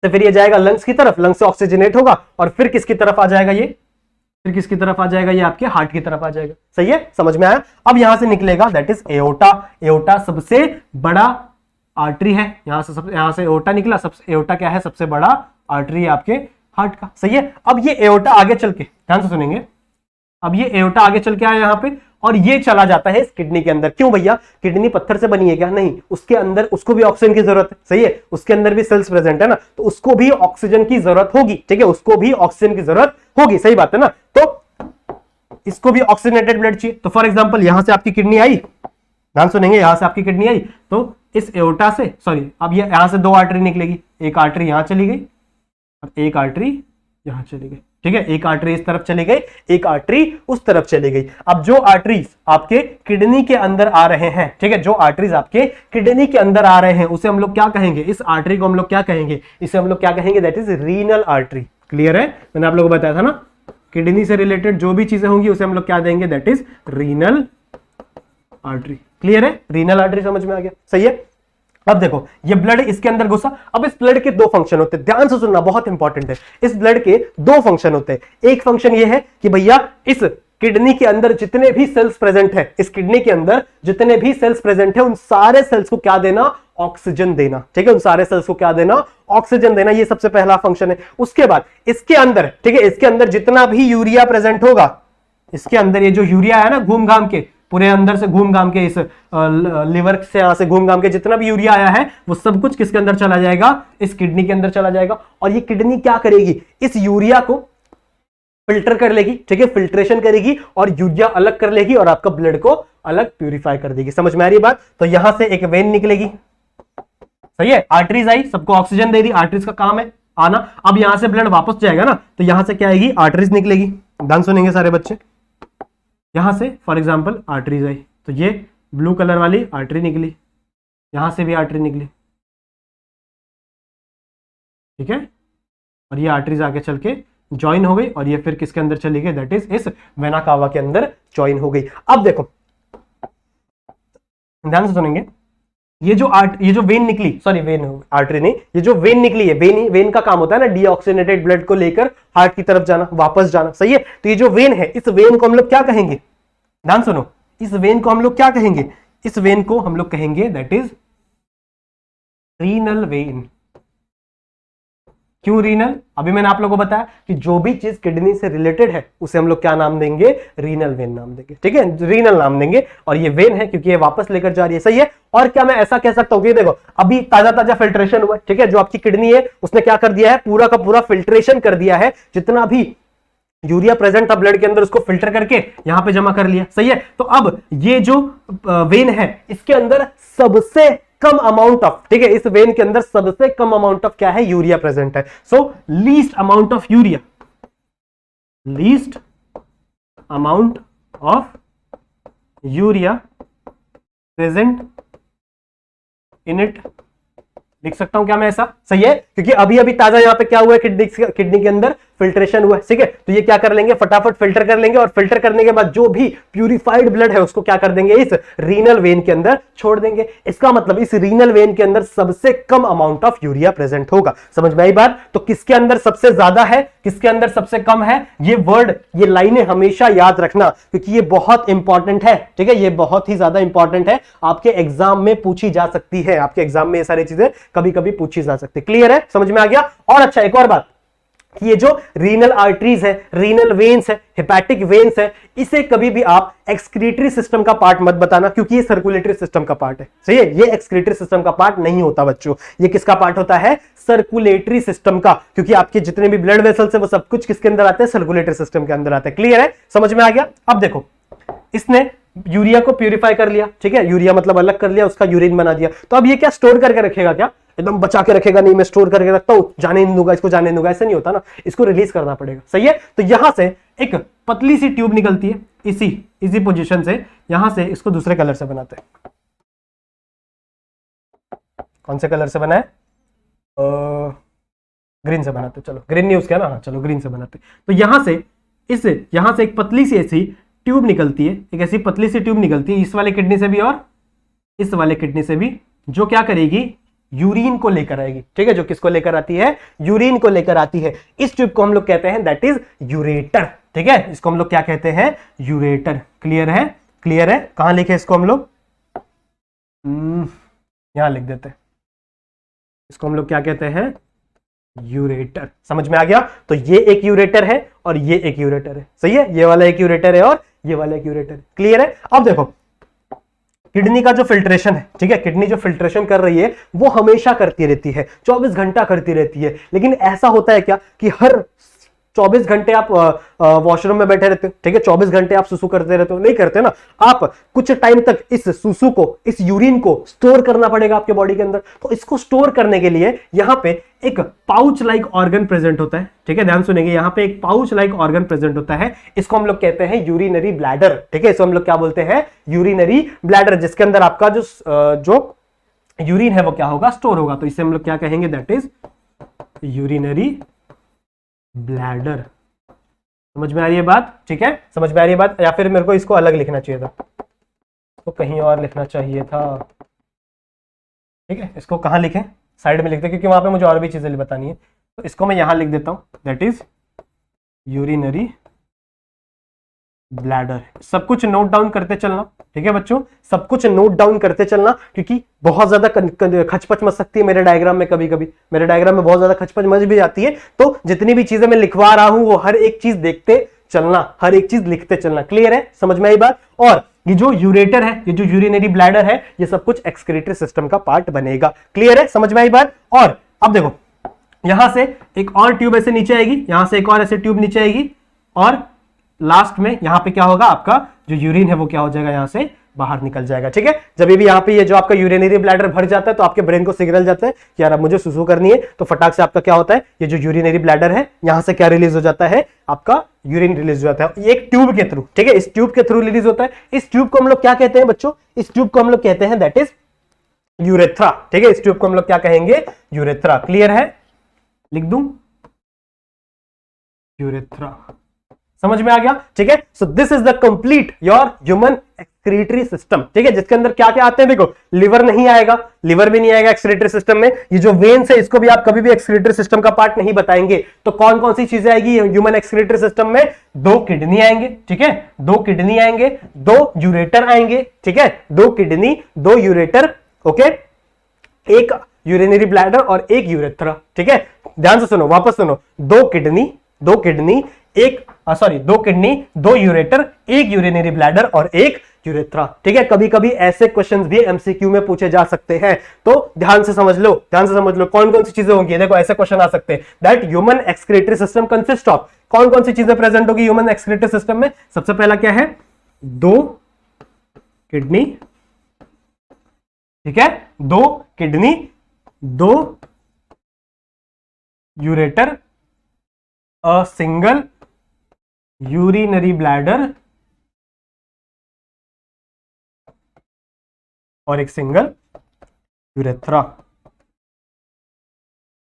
से फिर ये जाएगा लंग्स की तरफ, लंग्स से ऑक्सीजनेट होगा और फिर किसकी तरफ आ जाएगा, ये फिर किसकी तरफ आ जाएगा, ये आपके हार्ट की तरफ आ जाएगा। सही है? समझ में आया? अब यहां से निकलेगा दैट इज एओर्टा। एओर्टा सबसे बड़ा आर्टरी है, यहां से एओर्टा निकला, सबसे एओर्टा क्या है, सबसे बड़ा आर्टरी है आपके हार्ट का। सही है? अब ये एओर्टा आगे चल के, ध्यान से सुनेंगे, अब ये एओर्टा आगे चल के आया यहां पे और ये चला जाता है इस किडनी के अंदर। क्यों भैया, किडनी पत्थर से बनी है क्या? नहीं, उसके अंदर उसको भी ऑक्सीजन की जरूरत है। सही है? उसके अंदर भी सेल्स प्रेजेंट है ना, तो उसको भी ऑक्सीजन की जरूरत होगी। ठीक है, उसको भी ऑक्सीजन की जरूरत होगी। सही बात है ना? तो इसको भी ऑक्सीजनेटेड ब्लड चाहिए। तो फॉर एग्जांपल यहां से आपकी किडनी आई, ध्यान सुनेंगे, यहां से आपकी किडनी आई तो इस एओर्टा से, सॉरी अब ये यहां से दो आर्टरी निकलेगी, एक आर्टरी यहां चली गई और एक आर्टरी यहां चली गई। ठीक है, एक आर्टरी इस तरफ चली गई, एक आर्टरी उस तरफ चली गई। अब जो आर्टरीज आपके किडनी के अंदर आ रहे हैं, ठीक है, जो आर्टरीज आपके किडनी के अंदर आ रहे हैं उसे हम लोग क्या कहेंगे, इस आर्टरी को हम लोग क्या कहेंगे, इसे हम लोग क्या कहेंगे, that is renal artery. Clear है? मैंने आप लोगों को बताया था ना, किडनी से रिलेटेड जो भी चीजें होंगी उसे हम लोग क्या देंगे, that is renal artery. Clear है? रीनल आर्टरी समझ में आ गया, सही है। अब देखो ये ब्लड इसके अंदर घुसा। अब इस ब्लड के दो फंक्शन होते हैं, ध्यान से सुनना, बहुत इंपॉर्टेंट है। इस ब्लड के दो फंक्शन होते हैं। एक फंक्शन ये है कि भैया इस किडनी के अंदर जितने भी सेल्स प्रेजेंट है, इस किडनी के अंदर जितने भी सेल्स प्रेजेंट है, उन सारे सेल्स को क्या देना? ऑक्सीजन देना। ठीक है, उन सारे सेल्स को क्या देना? ऑक्सीजन देना। ये सबसे पहला फंक्शन है। उसके बाद इसके अंदर, ठीक है, इसके अंदर जितना भी यूरिया प्रेजेंट होगा, इसके अंदर ये जो यूरिया है ना, घूम घाम के पूरे अंदर से घूम घाम के इस लिवर से यहां से घूम घाम के जितना भी यूरिया आया है वो सब कुछ किसके अंदर चला जाएगा? इस किडनी के अंदर चला जाएगा। और ये किडनी क्या करेगी? इस यूरिया को फिल्टर कर लेगी, ठीक है, फिल्ट्रेशन करेगी और यूरिया अलग कर लेगी और आपका ब्लड को अलग प्यूरिफाई कर देगी। समझ में आ रही बात? तो यहां से एक वेन निकलेगी, सही है, आर्टरीज आई, सबको ऑक्सीजन दे दी, आर्टरीज का काम है आना। अब यहां से ब्लड वापस जाएगा ना, तो यहां से क्या आएगी? आर्टरीज निकलेगी। ध्यान सुनेंगे सारे बच्चे। यहां से फॉर एग्जांपल आर्टरीज आई, तो ये ब्लू कलर वाली आर्टरी निकली, यहां से भी आर्टरी निकली, ठीक है, और ये आर्टरीज आगे चल के ज्वाइन हो गई और ये फिर किसके अंदर चली गई? दैट इज इस वेना कावा के अंदर ज्वाइन हो गई। अब देखो ध्यान से सुनेंगे, ये जो वेन निकली, सॉरी वेन आर्टरी नहीं, ये जो वेन निकली है, वेन का काम होता है ना डीऑक्सीजनेटेड ब्लड को लेकर हार्ट की तरफ जाना, वापस जाना, सही है। तो ये जो वेन है, इस वेन को हम लोग क्या कहेंगे? ध्यान सुनो, इस वेन को हम लोग क्या कहेंगे? इस वेन को हम लोग कहेंगे दैट इज रीनल वेन। क्यों रीनल? अभी मैंने आप लोगों को बताया कि जो भी चीज किडनी से रिलेटेड है उसे हम लोग क्या नाम देंगे? रीनल वेन नाम देंगे, ठीक है, रीनल नाम देंगे। और ये वेन है क्योंकि ये वापस लेकर जा रही है, सही है। और क्या मैं ऐसा कह सकता हूं कि देखो अभी ताजा ताजा फिल्ट्रेशन हुआ है, ठीक है, जो आपकी किडनी है उसने क्या कर दिया है? पूरा का पूरा फिल्ट्रेशन कर दिया है, जितना भी यूरिया प्रेजेंट था ब्लड के अंदर उसको फिल्टर करके यहां पे जमा कर लिया, सही है। तो अब ये जो वेन है इसके अंदर सबसे कम अमाउंट ऑफ, ठीक है, इस वेन के अंदर सबसे कम अमाउंट ऑफ क्या है? यूरिया प्रेजेंट है। So least amount of urea, least amount of urea present in it, लिख सकता हूं क्या मैं ऐसा? सही है, क्योंकि अभी अभी ताजा यहां पे क्या हुआ है? किडनी के अंदर फिल्ट्रेशन हुआ है, ठीक है। तो ये क्या कर लेंगे? फटाफट फिल्टर कर लेंगे और फिल्टर करने के बाद जो भी प्यूरिफाइड ब्लड है उसको क्या कर देंगे? इस रीनल वेन के अंदर छोड़ देंगे। इसका मतलब इस रीनल वेन के अंदर सबसे कम अमाउंट ऑफ यूरिया प्रेजेंट होगा। समझ में आई बात? तो किसके अंदर सबसे ज्यादा है, किसके अंदर सबसे कम है? ये वर्ड, ये लाइनें हमेशा याद रखना क्योंकि ये बहुत इंपॉर्टेंट है, ठीक है, ये बहुत ही ज्यादा इंपॉर्टेंट है। आपके एग्जाम में पूछी जा सकती है, आपके एग्जाम में ये सारी चीजें कभी कभी पूछी जा सकती है। क्लियर है? समझ में आ गया? और अच्छा एक और बात, ये जो रीनल आर्टरीज है, रीनल वेन्स है, हेपेटिक वेन्स है, इसे कभी भी आप एक्सक्रीटरी सिस्टम का पार्ट मत बताना क्योंकि ये सर्कुलेटरी सिस्टम का पार्ट है, सही है। ये एक्सक्रीटरी सिस्टम का पार्ट नहीं होता बच्चों, ये किसका पार्ट होता है? सर्कुलेटरी सिस्टम का, क्योंकि आपके जितने भी ब्लड वेसल्स है वो सब कुछ किसके अंदर आते हैं? सर्कुलेटरी सिस्टम के अंदर आते हैं। क्लियर है? समझ में आ गया? अब देखो इसने यूरिया को प्यूरिफाई कर लिया, ठीक है, यूरिया मतलब अलग कर लिया, उसका यूरिन बना दिया। तो अब ये क्या स्टोर करके रखेगा? क्या एकदम बचा के रखेगा? नहीं, मैं स्टोर करके रखता हूं, जाने नहीं दूंगा इसको, जाने नहीं दूंगा, ऐसा नहीं होता ना, इसको रिलीज करना पड़ेगा, सही है। तो यहां से एक पतली सी ट्यूब निकलती है, इसी पोजीशन से, यहां से इसको दूसरे कलर से बनाते हैं। कौन से कलर से बना है? ग्रीन से बनाते, चलो ग्रीन नहीं उसका ना, हाँ चलो ग्रीन से बनाते। तो यहां से एक पतली सी ऐसी ट्यूब निकलती है, एक ऐसी पतली सी ट्यूब निकलती है, इस वाले किडनी से भी और इस वाले किडनी से भी, जो क्या करेगी? यूरिन को लेकर आएगी, ठीक है, जो किसको लेकर आती है? यूरिन को लेकर आती है। इस ट्यूब को हम लोग कहते हैं दैट इज यूरेटर, ठीक है, इसको हम लोग क्या कहते हैं? यूरेटर। क्लियर है? क्लियर है? कहां लिखे इसको हम लोग? यहां लिख देते हैं, इसको हम लोग क्या कहते हैं? यूरेटर। समझ में आ गया? तो ये एक यूरेटर है और ये एक यूरेटर है, सही है, ये वाला एक यूरेटर है और ये वाला एक यूरेटर है। क्लियर है? अब देखो किडनी का जो फिल्ट्रेशन है, ठीक है, किडनी जो फिल्ट्रेशन कर रही है वो हमेशा करती रहती है, 24 घंटा करती रहती है। लेकिन ऐसा होता है क्या कि हर 24 घंटे आप वॉशरूम में बैठे रहते हो, ठीक है, 24 घंटे आप सुसु करते रहते हो? नहीं करते ना, आप कुछ टाइम तक इस सुसु को, इस यूरिन को स्टोर करना पड़ेगा आपके बॉडी के अंदर। तो इसको स्टोर करने के लिए यहां पे एक पाउच लाइक ऑर्गन प्रेजेंट होता है, ठीक है, ध्यान सुनेंगे, यहां पे एक पाउच लाइक ऑर्गन प्रेजेंट होता है, इसको हम लोग कहते हैं यूरिनरी ब्लैडर, ठीक है, इसको हम लोग क्या बोलते हैं? यूरिनरी ब्लैडर, जिसके अंदर आपका जो यूरिन है वो क्या होगा? स्टोर होगा। तो इसे हम लोग क्या कहेंगे? That is urinary bladder. समझ में आ रही है बात? ठीक है, समझ में आ रही है बात? या फिर मेरे को इसको अलग लिखना चाहिए था, इसको कहीं और लिखना चाहिए था, ठीक है। इसको कहाँ लिखें, साइड में लिखते हैं, क्योंकि वहां पे मुझे और भी चीजें बतानी है। तो इसको मैं यहां लिख देता हूं, दैट इज यूरिनरी ब्लैडर। सब कुछ नोट डाउन करते चलना, ठीक है बच्चों, सब कुछ नोट डाउन करते चलना, क्योंकि बहुत ज्यादा खचपच मच सकती है मेरे डायग्राम में। कभी कभी मेरे डायग्राम में बहुत ज्यादा खचपच मच भी जाती है, तो जितनी भी चीजें मैं लिखवा रहा हूं वो हर एक चीज देखते चलना, हर एक चीज लिखते चलना। क्लियर है, समझ में आई बात। और ये जो यूरेटर है, ये जो यूरिनरी ब्लैडर है, ये सब कुछ एक्सक्रीटरी सिस्टम का पार्ट बनेगा। क्लियर है, समझ में आई बात। और अब देखो, यहां से एक और ट्यूब ऐसे नीचे आएगी, यहां से एक और ऐसे ट्यूब नीचे आएगी, और लास्ट में यहां पे क्या होगा, आपका जो यूरिन है वो क्या हो जाएगा, यहां से बाहर निकल जाएगा। ठीक है, जब भी यहाँ पे ये जो आपका यूरिनरी ब्लैडर भर जाता है तो आपके ब्रेन को सिग्नल जाता है कि यार अब मुझे सुसु करनी है, तो फटाक से आपका क्या होता है, ये जो यूरिनरी ब्लैडर है यहां से क्या रिलीज हो जाता है, आपका यूरिन रिलीज हो जाता है एक ट्यूब के थ्रू। ठीक है, इस ट्यूब के थ्रू रिलीज होता है। इस ट्यूब को हम लोग क्या कहते हैं बच्चों, इस ट्यूब को हम लोग कहते हैं दैट इज यूरेथ्रा। ठीक है, इस ट्यूब को हम लोग क्या कहेंगे, यूरेथ्रा। क्लियर है, लिख दूं यूरेथ्रा, समझ में आ गया। ठीक है, so this is the complete your human excretory system. ठीक है, जिसके अंदर क्या क्या आते हैं, देखो लिवर नहीं आएगा, लिवर भी नहीं आएगा एक्सक्रीटरी सिस्टम में। ये जो वेन्स है इसको भी आप कभी भी एक्सक्रीटरी सिस्टम का पार्ट नहीं बताएंगे। तो कौन कौन सी चीजें आएगी ह्यूमन एक्सक्रीटरी सिस्टम में, 2 किडनी आएंगे, ठीक है, 2 किडनी आएंगे, 2 यूरेटर आएंगे, ठीक है, 2 किडनी, 2 यूरेटर, ओके, एक यूरिनरी ब्लैडर और एक यूरेथ्रा। ठीक है, ध्यान से सुनो, वापस सुनो, 2 किडनी, 2 किडनी, एक सॉरी 2 किडनी, 2 यूरेटर, एक यूरिनरी ब्लैडर और एक यूरेथ्रा। ठीक है, कभी कभी ऐसे क्वेश्चंस भी एमसीक्यू में पूछे जा सकते हैं, तो ध्यान से समझ लो, ध्यान से समझ लो कौन कौन सी चीजें होंगी। देखो ऐसे क्वेश्चन आ सकते हैं that human excretory system consist of, कौन कौन सी चीजें प्रेजेंट होगी ह्यूमन एक्सक्रीटरी सिस्टम में। सबसे पहला क्या है, 2 किडनी, ठीक है, 2 kidney, 2 ureter, a single urinary bladder और एक सिंगल यूरेथ्रा।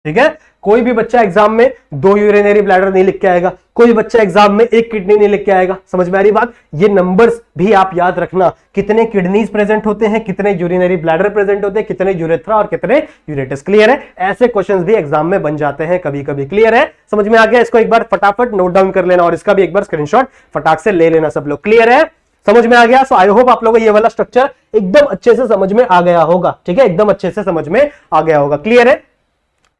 ठीक है, कोई भी बच्चा एग्जाम में 2 यूरिनरी ब्लैडर नहीं लिख के आएगा, कोई बच्चा एग्जाम में 1 किडनी नहीं लिख के आएगा। समझ में आ रही बात। ये नंबर्स भी आप याद रखना, कितने किडनीज प्रेजेंट होते हैं, कितने यूरिनरी ब्लैडर प्रेजेंट होते हैं, कितने यूरेथ्रा और कितने यूरेटस। क्लियर है, ऐसे क्वेश्चंस भी एग्जाम में बन जाते हैं कभी कभी। क्लियर है, समझ में आ गया। इसको एक बार फटाफट नोट डाउन कर लेना और इसका भी एक बार स्क्रीनशॉट फटाक से ले लेना सब लोग। क्लियर है, समझ में आ गया। सो आई होप आप लोगों को ये वाला स्ट्रक्चर एकदम अच्छे से समझ में आ गया होगा। ठीक है, एकदम अच्छे से समझ में आ गया होगा। क्लियर है,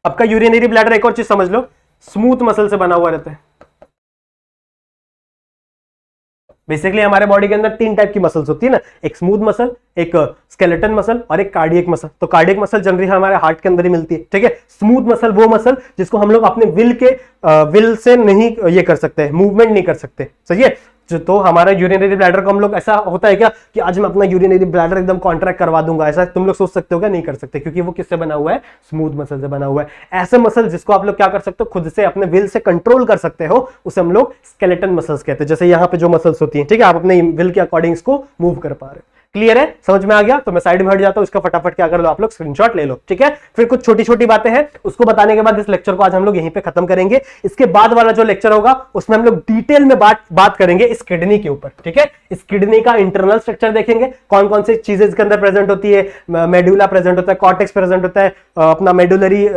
आपका यूरिनरी ब्लैडर एक और चीज समझ लो, स्मूथ मसल से बना हुआ रहता है। बेसिकली हमारे बॉडी के अंदर 3 टाइप की मसल्स होती है ना, एक स्मूथ मसल, एक स्केलेटन मसल और एक कार्डियक मसल। तो कार्डियक मसल जनरली हमारे हार्ट के अंदर ही मिलती है। ठीक है, स्मूथ मसल वो मसल जिसको हम लोग अपने विल से नहीं ये कर सकते, मूवमेंट नहीं कर सकते। सही है, तो हमारा यूरिनरी ब्लैडर को हम लोग, ऐसा होता है क्या कि आज मैं अपना यूरिनरी ब्लैडर एकदम कॉन्ट्रैक्ट करवा दूंगा, ऐसा तुम लोग सोच सकते हो क्या? नहीं कर सकते, क्योंकि वो किससे बना हुआ है, स्मूथ मसल से बना हुआ है। ऐसे मसल जिसको आप लोग क्या कर सकते हो, खुद से अपने विल से कंट्रोल कर सकते हो, उसे हम लोग स्केलेटन मसल्स कहते हैं। जैसे यहाँ पे जो मसल्स होती हैं, ठीक है, आप अपने विल के अकॉर्डिंग इसको मूव कर पा रहे हो। क्लियर है, समझ में आ गया। तो मैं साइड में हट जाता हूं, इसका फटाफट क्या कर लो आप लोग, स्क्रीनशॉट ले लो। ठीक है, फिर कुछ छोटी छोटी बातें हैं, उसको बताने के बाद इस लेक्चर को आज हम लोग यहीं पे खत्म करेंगे। इसके बाद वाला जो लेक्चर होगा उसमें हम लोग डिटेल में बात करेंगे इस किडनी के ऊपर। ठीक है, इस किडनी का इंटरनल स्ट्रक्चर देखेंगे, कौन कौन सी चीजें इसके अंदर प्रेजेंट होती है, मेडुला प्रेजेंट होता है, कॉर्टेक्स प्रेजेंट होता है, अपना मेडुलरी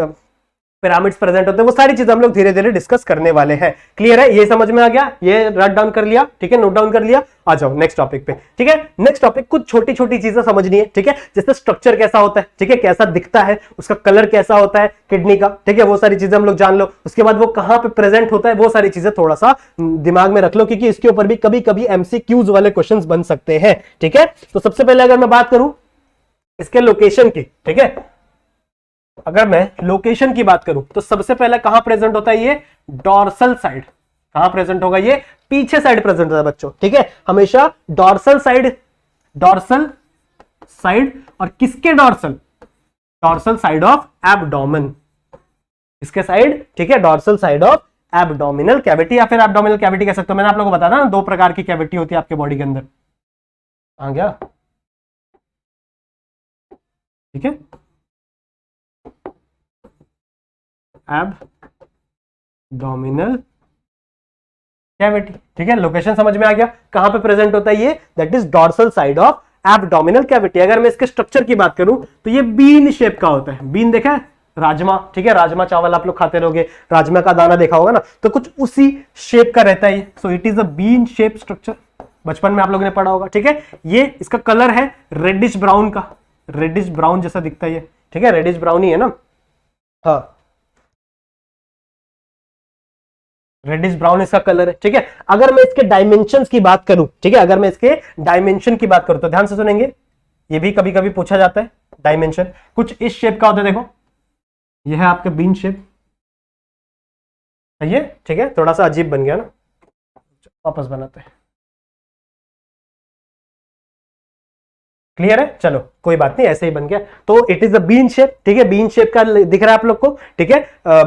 पिरामिड्स प्रेजेंट होते हैं, वो सारी चीजें हम लोग धीरे धीरे डिस्कस करने वाले हैं। क्लियर है, ये समझ में आ गया, ये रट डाउन कर लिया, ठीक है, नोट डाउन कर लिया। आ जाओ नेक्स्ट टॉपिक पे। ठीक है, नेक्स्ट टॉपिक कुछ छोटी छोटी चीजें समझनी है। ठीक है, जैसे स्ट्रक्चर कैसा होता है, ठीक है, कैसा दिखता है, उसका कलर कैसा होता है किडनी का, ठीक है, वो सारी चीजें हम लोग जान लो। उसके बाद वो कहां पे प्रेजेंट होता है, वो सारी चीजें थोड़ा सा दिमाग में रख लो, क्योंकि इसके ऊपर भी कभी कभी एमसीक्यूज वाले क्वेश्चंस बन सकते हैं। ठीक है, तो सबसे पहले अगर मैं बात करूं इसके लोकेशन की, ठीक है, अगर मैं लोकेशन की बात करूं तो सबसे पहले कहां प्रेजेंट होता है, ये डॉर्सल साइड। कहां प्रेजेंट होगा, ये पीछे साइड प्रेजेंट होता है बच्चों। ठीक है, हमेशा डॉर्सल साइड और किसके dorsal, dorsal side of abdomen, इसके साइड, ठीक है, dorsal side of abdominal cavity या फिर एब्डोमिनल कैविटी कह सकते हो। मैंने आप लोगों को बताया ना 2 प्रकार की कैविटी होती है आपके बॉडी के अंदर। आ गया, ठीक है, एब्डोमिनल कैविटी। ठीक है, लोकेशन समझ में आ गया, कहां पे प्रेजेंट होता है ये, that is dorsal side of abdominal cavity, अगर मैं इसके स्ट्रक्चर की बात करूं तो ये बीन शेप का होता है। बीन देखा है, राजमा, ठीक है, राजमा चावल आप लोग खाते रहोगे, राजमा का दाना देखा होगा ना, तो कुछ उसी शेप का रहता है ये। So it is a bean shape structure, बचपन में आप लोगों ने पढ़ा होगा, ठीक है। ये इसका कलर है रेडिश ब्राउन का, रेडिश ब्राउन जैसा दिखता है ये, ठीक है, रेडिश ब्राउन ही है ना, हाँ, रेडिश ब्राउन इसका कलर है, ठीक है। अगर मैं इसके डायमेंशंस की बात करूं, ठीक है, अगर मैं इसके डायमेंशन की बात करूं तो ध्यान से सुनेंगे, ये भी कभी कभी पूछा जाता है। डायमेंशन कुछ इस शेप का होता है, देखो ये है आपका बीन शेप, ये, ठीक है, थोड़ा सा अजीब बन गया ना, वापस बनाते हैं। क्लियर है, चलो कोई बात नहीं, ऐसे ही बन गया। तो it is a bean shape, ठीक है, बीन शेप का दिख रहा है आप लोग को, ठीक है,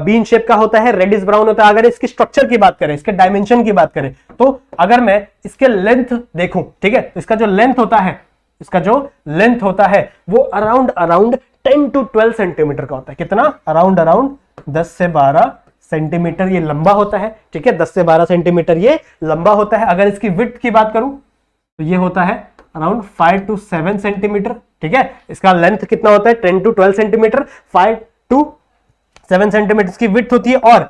बीन शेप का होता है, रेडिश ब्राउन होता है। अगर इसकी स्ट्रक्चर की बात करें, इसके डायमेंशन की बात करें, तो अगर मैं इसके लेंथ देखूं, ठीक है, इसका जो लेंथ होता है, इसका जो लेंथ होता है वो अराउंड 10 to 12 सेंटीमीटर का होता है। कितना? अराउंड 10 से 12 सेंटीमीटर ये लंबा होता है, ठीक है, 10 से 12 सेंटीमीटर ये लंबा होता है। अगर इसकी विड्थ की बात करूं तो ये होता है अराउंड 5 to 7 सेंटीमीटर, ठीक है। इसका लेंथ कितना होता है? 10 to 12 सेंटीमीटर, 5 to 7 सेंटीमीटर इसकी विड्थ होती है। और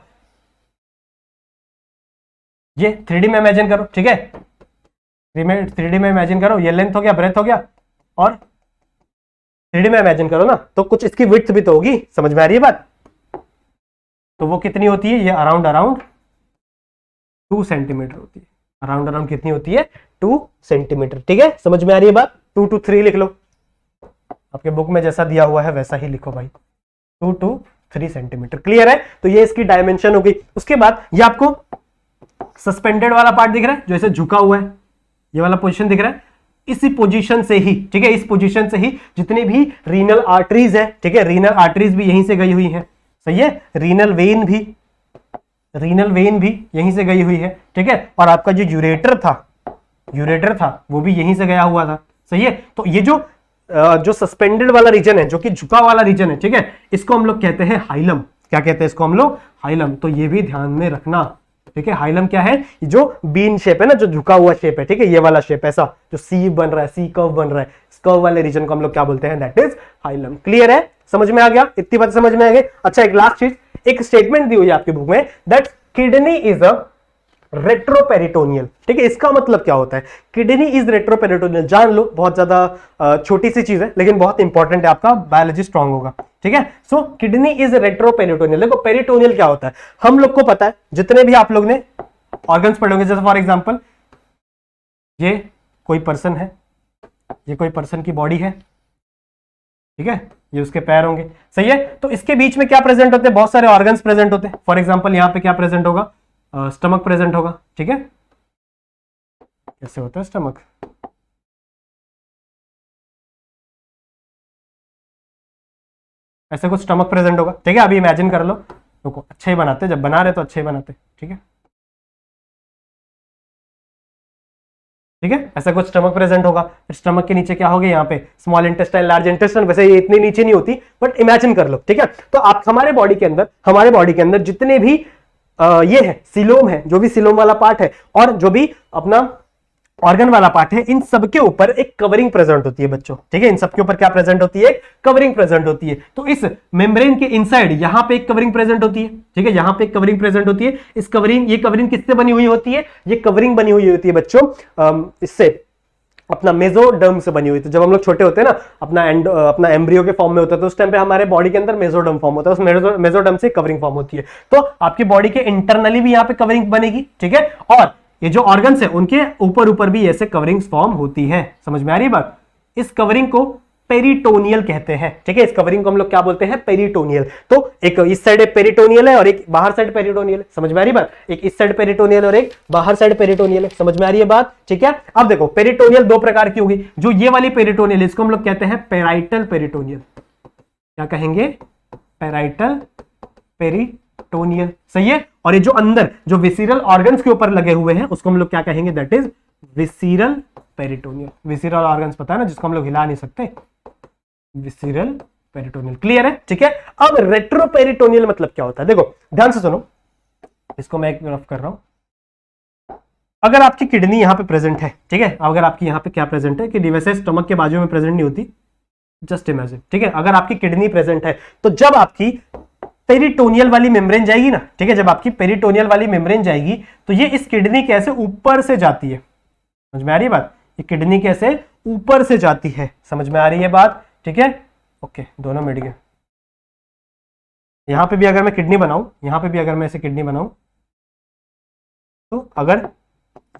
ये 3D में इमेजिन करो, ठीक है, 3D में इमेजिन करो, ये लेंथ हो गया, ब्रेथ हो गया, और 3D में इमेजिन करो ना, तो कुछ इसकी विड्थ भी तो होगी, समझ में आ रही है बात? तो वो कितनी होती है? ये अराउंड 2 सेंटीमीटर होती है। अराउंड कितनी होती है? 2 सेंटीमीटर, ठीक है, समझ में आ रही है बात? 2 to 3 लिख लो, आपके बुक में जैसा दिया हुआ है वैसा ही लिखो भाई, 2 to 3 सेंटीमीटर। क्लियर है? तो ये इसकी डायमेंशन हो गई। उसके बाद ये आपको सस्पेंडेड वाला पार्ट दिख रहा है, जो ऐसे झुका हुआ है, ये वाला पोजीशन दिख रहा है, इसी पोजीशन से ही, ठीक है, इस पोजीशन से ही जितनी भी रीनल आर्टरीज है, ठीक है, रीनल आर्टरीज भी यहीं से गई हुई है, सही है, रीनल वेन भी यहीं से गई हुई है, ठीक है, और आपका जो यूरेटर था वो भी यहीं से गया हुआ था, सही है। तो ये जो सस्पेंडेड वाला रीजन है, जो कि झुका वाला रीजन है, ठीक है, इसको हम लोग कहते हैं हाइलम। क्या कहते हैं इसको हम लोग? हाइलम। तो ये भी ध्यान में रखना, ठीक है। हाइलम क्या है? जो बीन शेप है ना, जो झुका हुआ शेप है, ठीक है, ये वाला शेप, ऐसा जो सी बन रहा है, सी कर्व बन रहा है, इस कर्व वाले रीजन को हम लोग क्या बोलते हैं? That is hilum. क्लियर है? समझ में आ गया? इतनी बात समझ में आ गई? अच्छा, एक लास्ट चीज, एक स्टेटमेंट दी हुई है आपकी बुक में, that kidney is a retroperitoneal, ठीक है। इसका मतलब क्या होता है? किडनी इज रेट्रोपेरिटोनियल, जान लो, बहुत ज्यादा छोटी सी चीज है लेकिन बहुत इंपॉर्टेंट है, आपका बायोलॉजी स्ट्रांग होगा, ठीक है। सो किडनी इज रेट्रोपेरिटोनियल। देखो पेरिटोनियल क्या होता है, हम लोग को पता है, जितने भी आप लोग ने ऑर्गन्स पढ़े होंगे, जैसे फॉर एग्जांपल ये कोई पर्सन है, ये कोई पर्सन की बॉडी है, ठीक है, ये उसके पैर होंगे, सही है। तो इसके बीच में क्या प्रेजेंट होते हैं? बहुत सारे ऑर्गन्स प्रेजेंट होते हैं। फॉर एग्जांपल यहाँ पे क्या प्रेजेंट होगा? स्टमक प्रेजेंट होगा, ठीक है। कैसे होता है स्टमक? ऐसे कुछ स्टमक प्रेजेंट होगा, ठीक है। अभी इमेजिन कर लो, रुको, अच्छे ही बनाते, जब बना रहे तो अच्छे ही बनाते, ठीक है, ठीक है, ऐसा कुछ स्टमक प्रेजेंट होगा। स्टमक के नीचे क्या होगा? यहाँ पे स्मॉल इंटेस्टाइन, लार्ज इंटेस्टाइन, वैसे ये इतनी नीचे नहीं होती, बट इमेजिन कर लो, ठीक है। तो आप हमारे बॉडी के अंदर जितने भी ये है सिलोम है, जो भी सिलोम वाला पार्ट है और जो भी अपना ऑर्गन वाला पार्ट है, इन सबके ऊपर एक कवरिंग प्रेजेंट होती है बच्चों, ठीक है। इन सबके ऊपर क्या प्रेजेंट होती है? एक कवरिंग प्रेजेंट होती है। तो इस मेम्ब्रेन के इनसाइड यहां पे एक कवरिंग प्रेजेंट होती है, ठीक है, यहां पे एक कवरिंग प्रेजेंट होती है। ये कवरिंग किससे बनी हुई होती है? ये कवरिंग बनी हुई होती है बच्चों इससे, अपना मेसोडर्म से बनी हुई। तो जब हम लोग छोटे होते हैं ना, अपना एम्ब्रियो के फॉर्म में होता है, तो उस टाइम पे हमारे बॉडी के अंदर मेसोडर्म फॉर्म होता है, उस मेसोडर्म से कवरिंग फॉर्म होती है। तो आपकी बॉडी के इंटरनली भी यहाँ पे कवरिंग बनेगी, ठीक है, और ये जो ऑर्गन्स है उनके ऊपर भी ऐसे कवरिंग्स फॉर्म होती है। समझ में आ रही है बात? इस कवरिंग को पेरिटोनियल कहते हैं, ठीक है, इस कवरिंग को हम लोग क्या बोलते हैं? पेरिटोनियल। तो एक इस साइड पेरिटोनियल है और एक बाहर साइड पेरिटोनियल है। समझ में आ रही बात? एक इस साइड पेरिटोनियल और एक बाहर साइड पेरिटोनियल है। समझ में आ रही है बात? ठीक है। अब देखो पेरिटोनियल दो प्रकार की होगी। जो ये वाली पेरिटोनियल, इसको हम लोग कहते हैं पेराइटल पेरिटोनियल। क्या कहेंगे? पेराइटल पेरिटोनियल, सही है। और ये जो अंदर जो विसीरल ऑर्गन्स के ऊपर लगे हुए हैं उसको हम लोग क्या कहेंगे? That is visceral peritoneal. Visceral organs पता है ना, जिसको हम लोग हिला नहीं सकते, विसीरल पेरिटोनियल। क्लियर है? ठीक है। अब रेट्रोपेरिटोनियल मतलब क्या होता है? देखो ध्यान से सुनो, इसको मैं एक रफ कर रहा हूं। अगर आपकी किडनी यहां पे प्रेजेंट है, ठीक है, अगर आपकी यहां पे क्या प्रेजेंट है कि वैसे स्टमक के बाजू में प्रेजेंट नहीं होती, जस्ट इमेजिन, ठीक है, अगर आपकी किडनी प्रेजेंट है तो जब आपकी पेरिटोनियल वाली मेम्ब्रेन जाएगी ना, ठीक है, जब आपकी पेरिटोनियल वाली मेम्ब्रेन जाएगी तो ये इस किडनी कैसे ऊपर से जाती है, समझ में आ रही है बात, ये किडनी कैसे ऊपर से जाती है, समझ में आ रही है बात, ठीक है, ओके, दोनों मिट गए। यहां पे भी अगर मैं किडनी बनाऊं, यहां पे भी अगर मैं ऐसे किडनी बनाऊं, तो अगर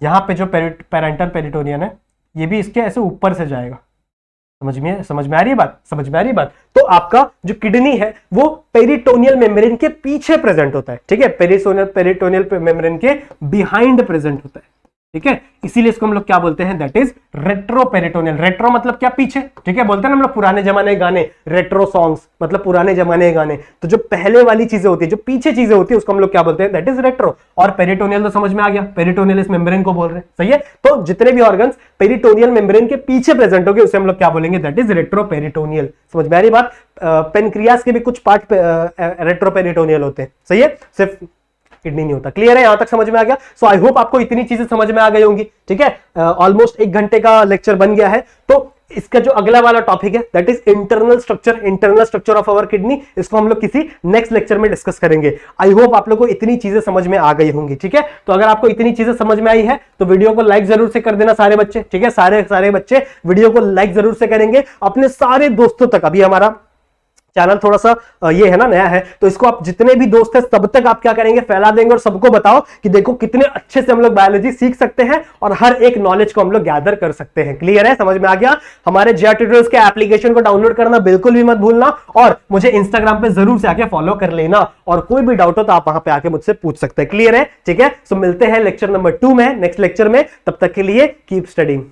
यहां पे जो पेरेंटल पेरिटोनियन है ये भी इसके ऐसे ऊपर से जाएगा, समझ में आ रही है बात, समझ में आ रही है बात। तो आपका जो किडनी है वो पेरिटोनियल मेम्ब्रेन के पीछे प्रेजेंट होता है, ठीक है, पेरिटोनियल मेम्ब्रेन के बिहाइंड प्रेजेंट होता है, ठीक है, इसीलिए इसको हम लोग क्या बोलते हैं, दैट इज रेट्रोपेरिटोनियल। रेट्रो मतलब क्या, पीछे, ठीक है, बोलते हैं ना हम लोग पुराने जमाने के गाने, रेट्रो सॉन्ग्स मतलब पुराने जमाने के गाने, तो जो पहले वाली चीजें होती है, जो पीछे चीजें होती है, उसको हम लोग क्या बोलते हैं, दैट इज रेट्रो। और पेरिटोनियल तो समझ में आ गया, पेरिटोनियल इस मेम्ब्रेन को बोल रहे हैं, सही है। तो जितने भी ऑर्गन्स पेरिटोनियल मेम्ब्रेन के पीछे प्रेजेंट होंगे उसे हम लोग क्या बोलेंगे, दैट इज रेट्रोपेरिटोनियल। समझ में आ रही बात। पेनक्रियास के भी कुछ पार्ट रेट्रोपेरिटोनियल होते हैं, सही है, सिर्फ किडनी नहीं होता। क्लियर है, यहां तक समझ में आ गया। सो आई होप आपको इतनी चीजें समझ में आ गई होंगी, ठीक है। ऑलमोस्ट 1 घंटे का लेक्चर बन गया है। तो इसका जो अगला वाला टॉपिक है that is internal structure of our kidney, इसको हम लोग किसी नेक्स्ट लेक्चर में डिस्कस करेंगे। आई होप आप लोगों को इतनी चीजें समझ में आ गई होंगी, ठीक है। तो अगर आपको इतनी चीजें समझ में आई है तो वीडियो को लाइक जरूर से कर देना सारे बच्चे, ठीक है, सारे बच्चे वीडियो को लाइक जरूर से करेंगे अपने सारे दोस्तों तक। अभी हमारा चैनल थोड़ा सा ये है ना, नया है, तो इसको आप जितने भी दोस्त हैं सब तक आप क्या करेंगे, फैला देंगे और सबको बताओ कि देखो कितने अच्छे से हम लोग बायोलॉजी सीख सकते हैं और हर एक नॉलेज को हम लोग गैदर कर सकते हैं। क्लियर है, समझ में आ गया। हमारे जेआर ट्यूटोरियल्स के एप्लीकेशन को डाउनलोड करना बिल्कुल भी मत भूलना और मुझे इंस्टाग्राम पे जरूर से आके फॉलो कर लेना और कोई भी डाउट हो तो आप वहां पे आके मुझसे पूछ सकते हैं। क्लियर है, ठीक है। सो मिलते हैं लेक्चर नंबर 2 में, नेक्स्ट लेक्चर में। तब तक के लिए कीप स्टडीइंग।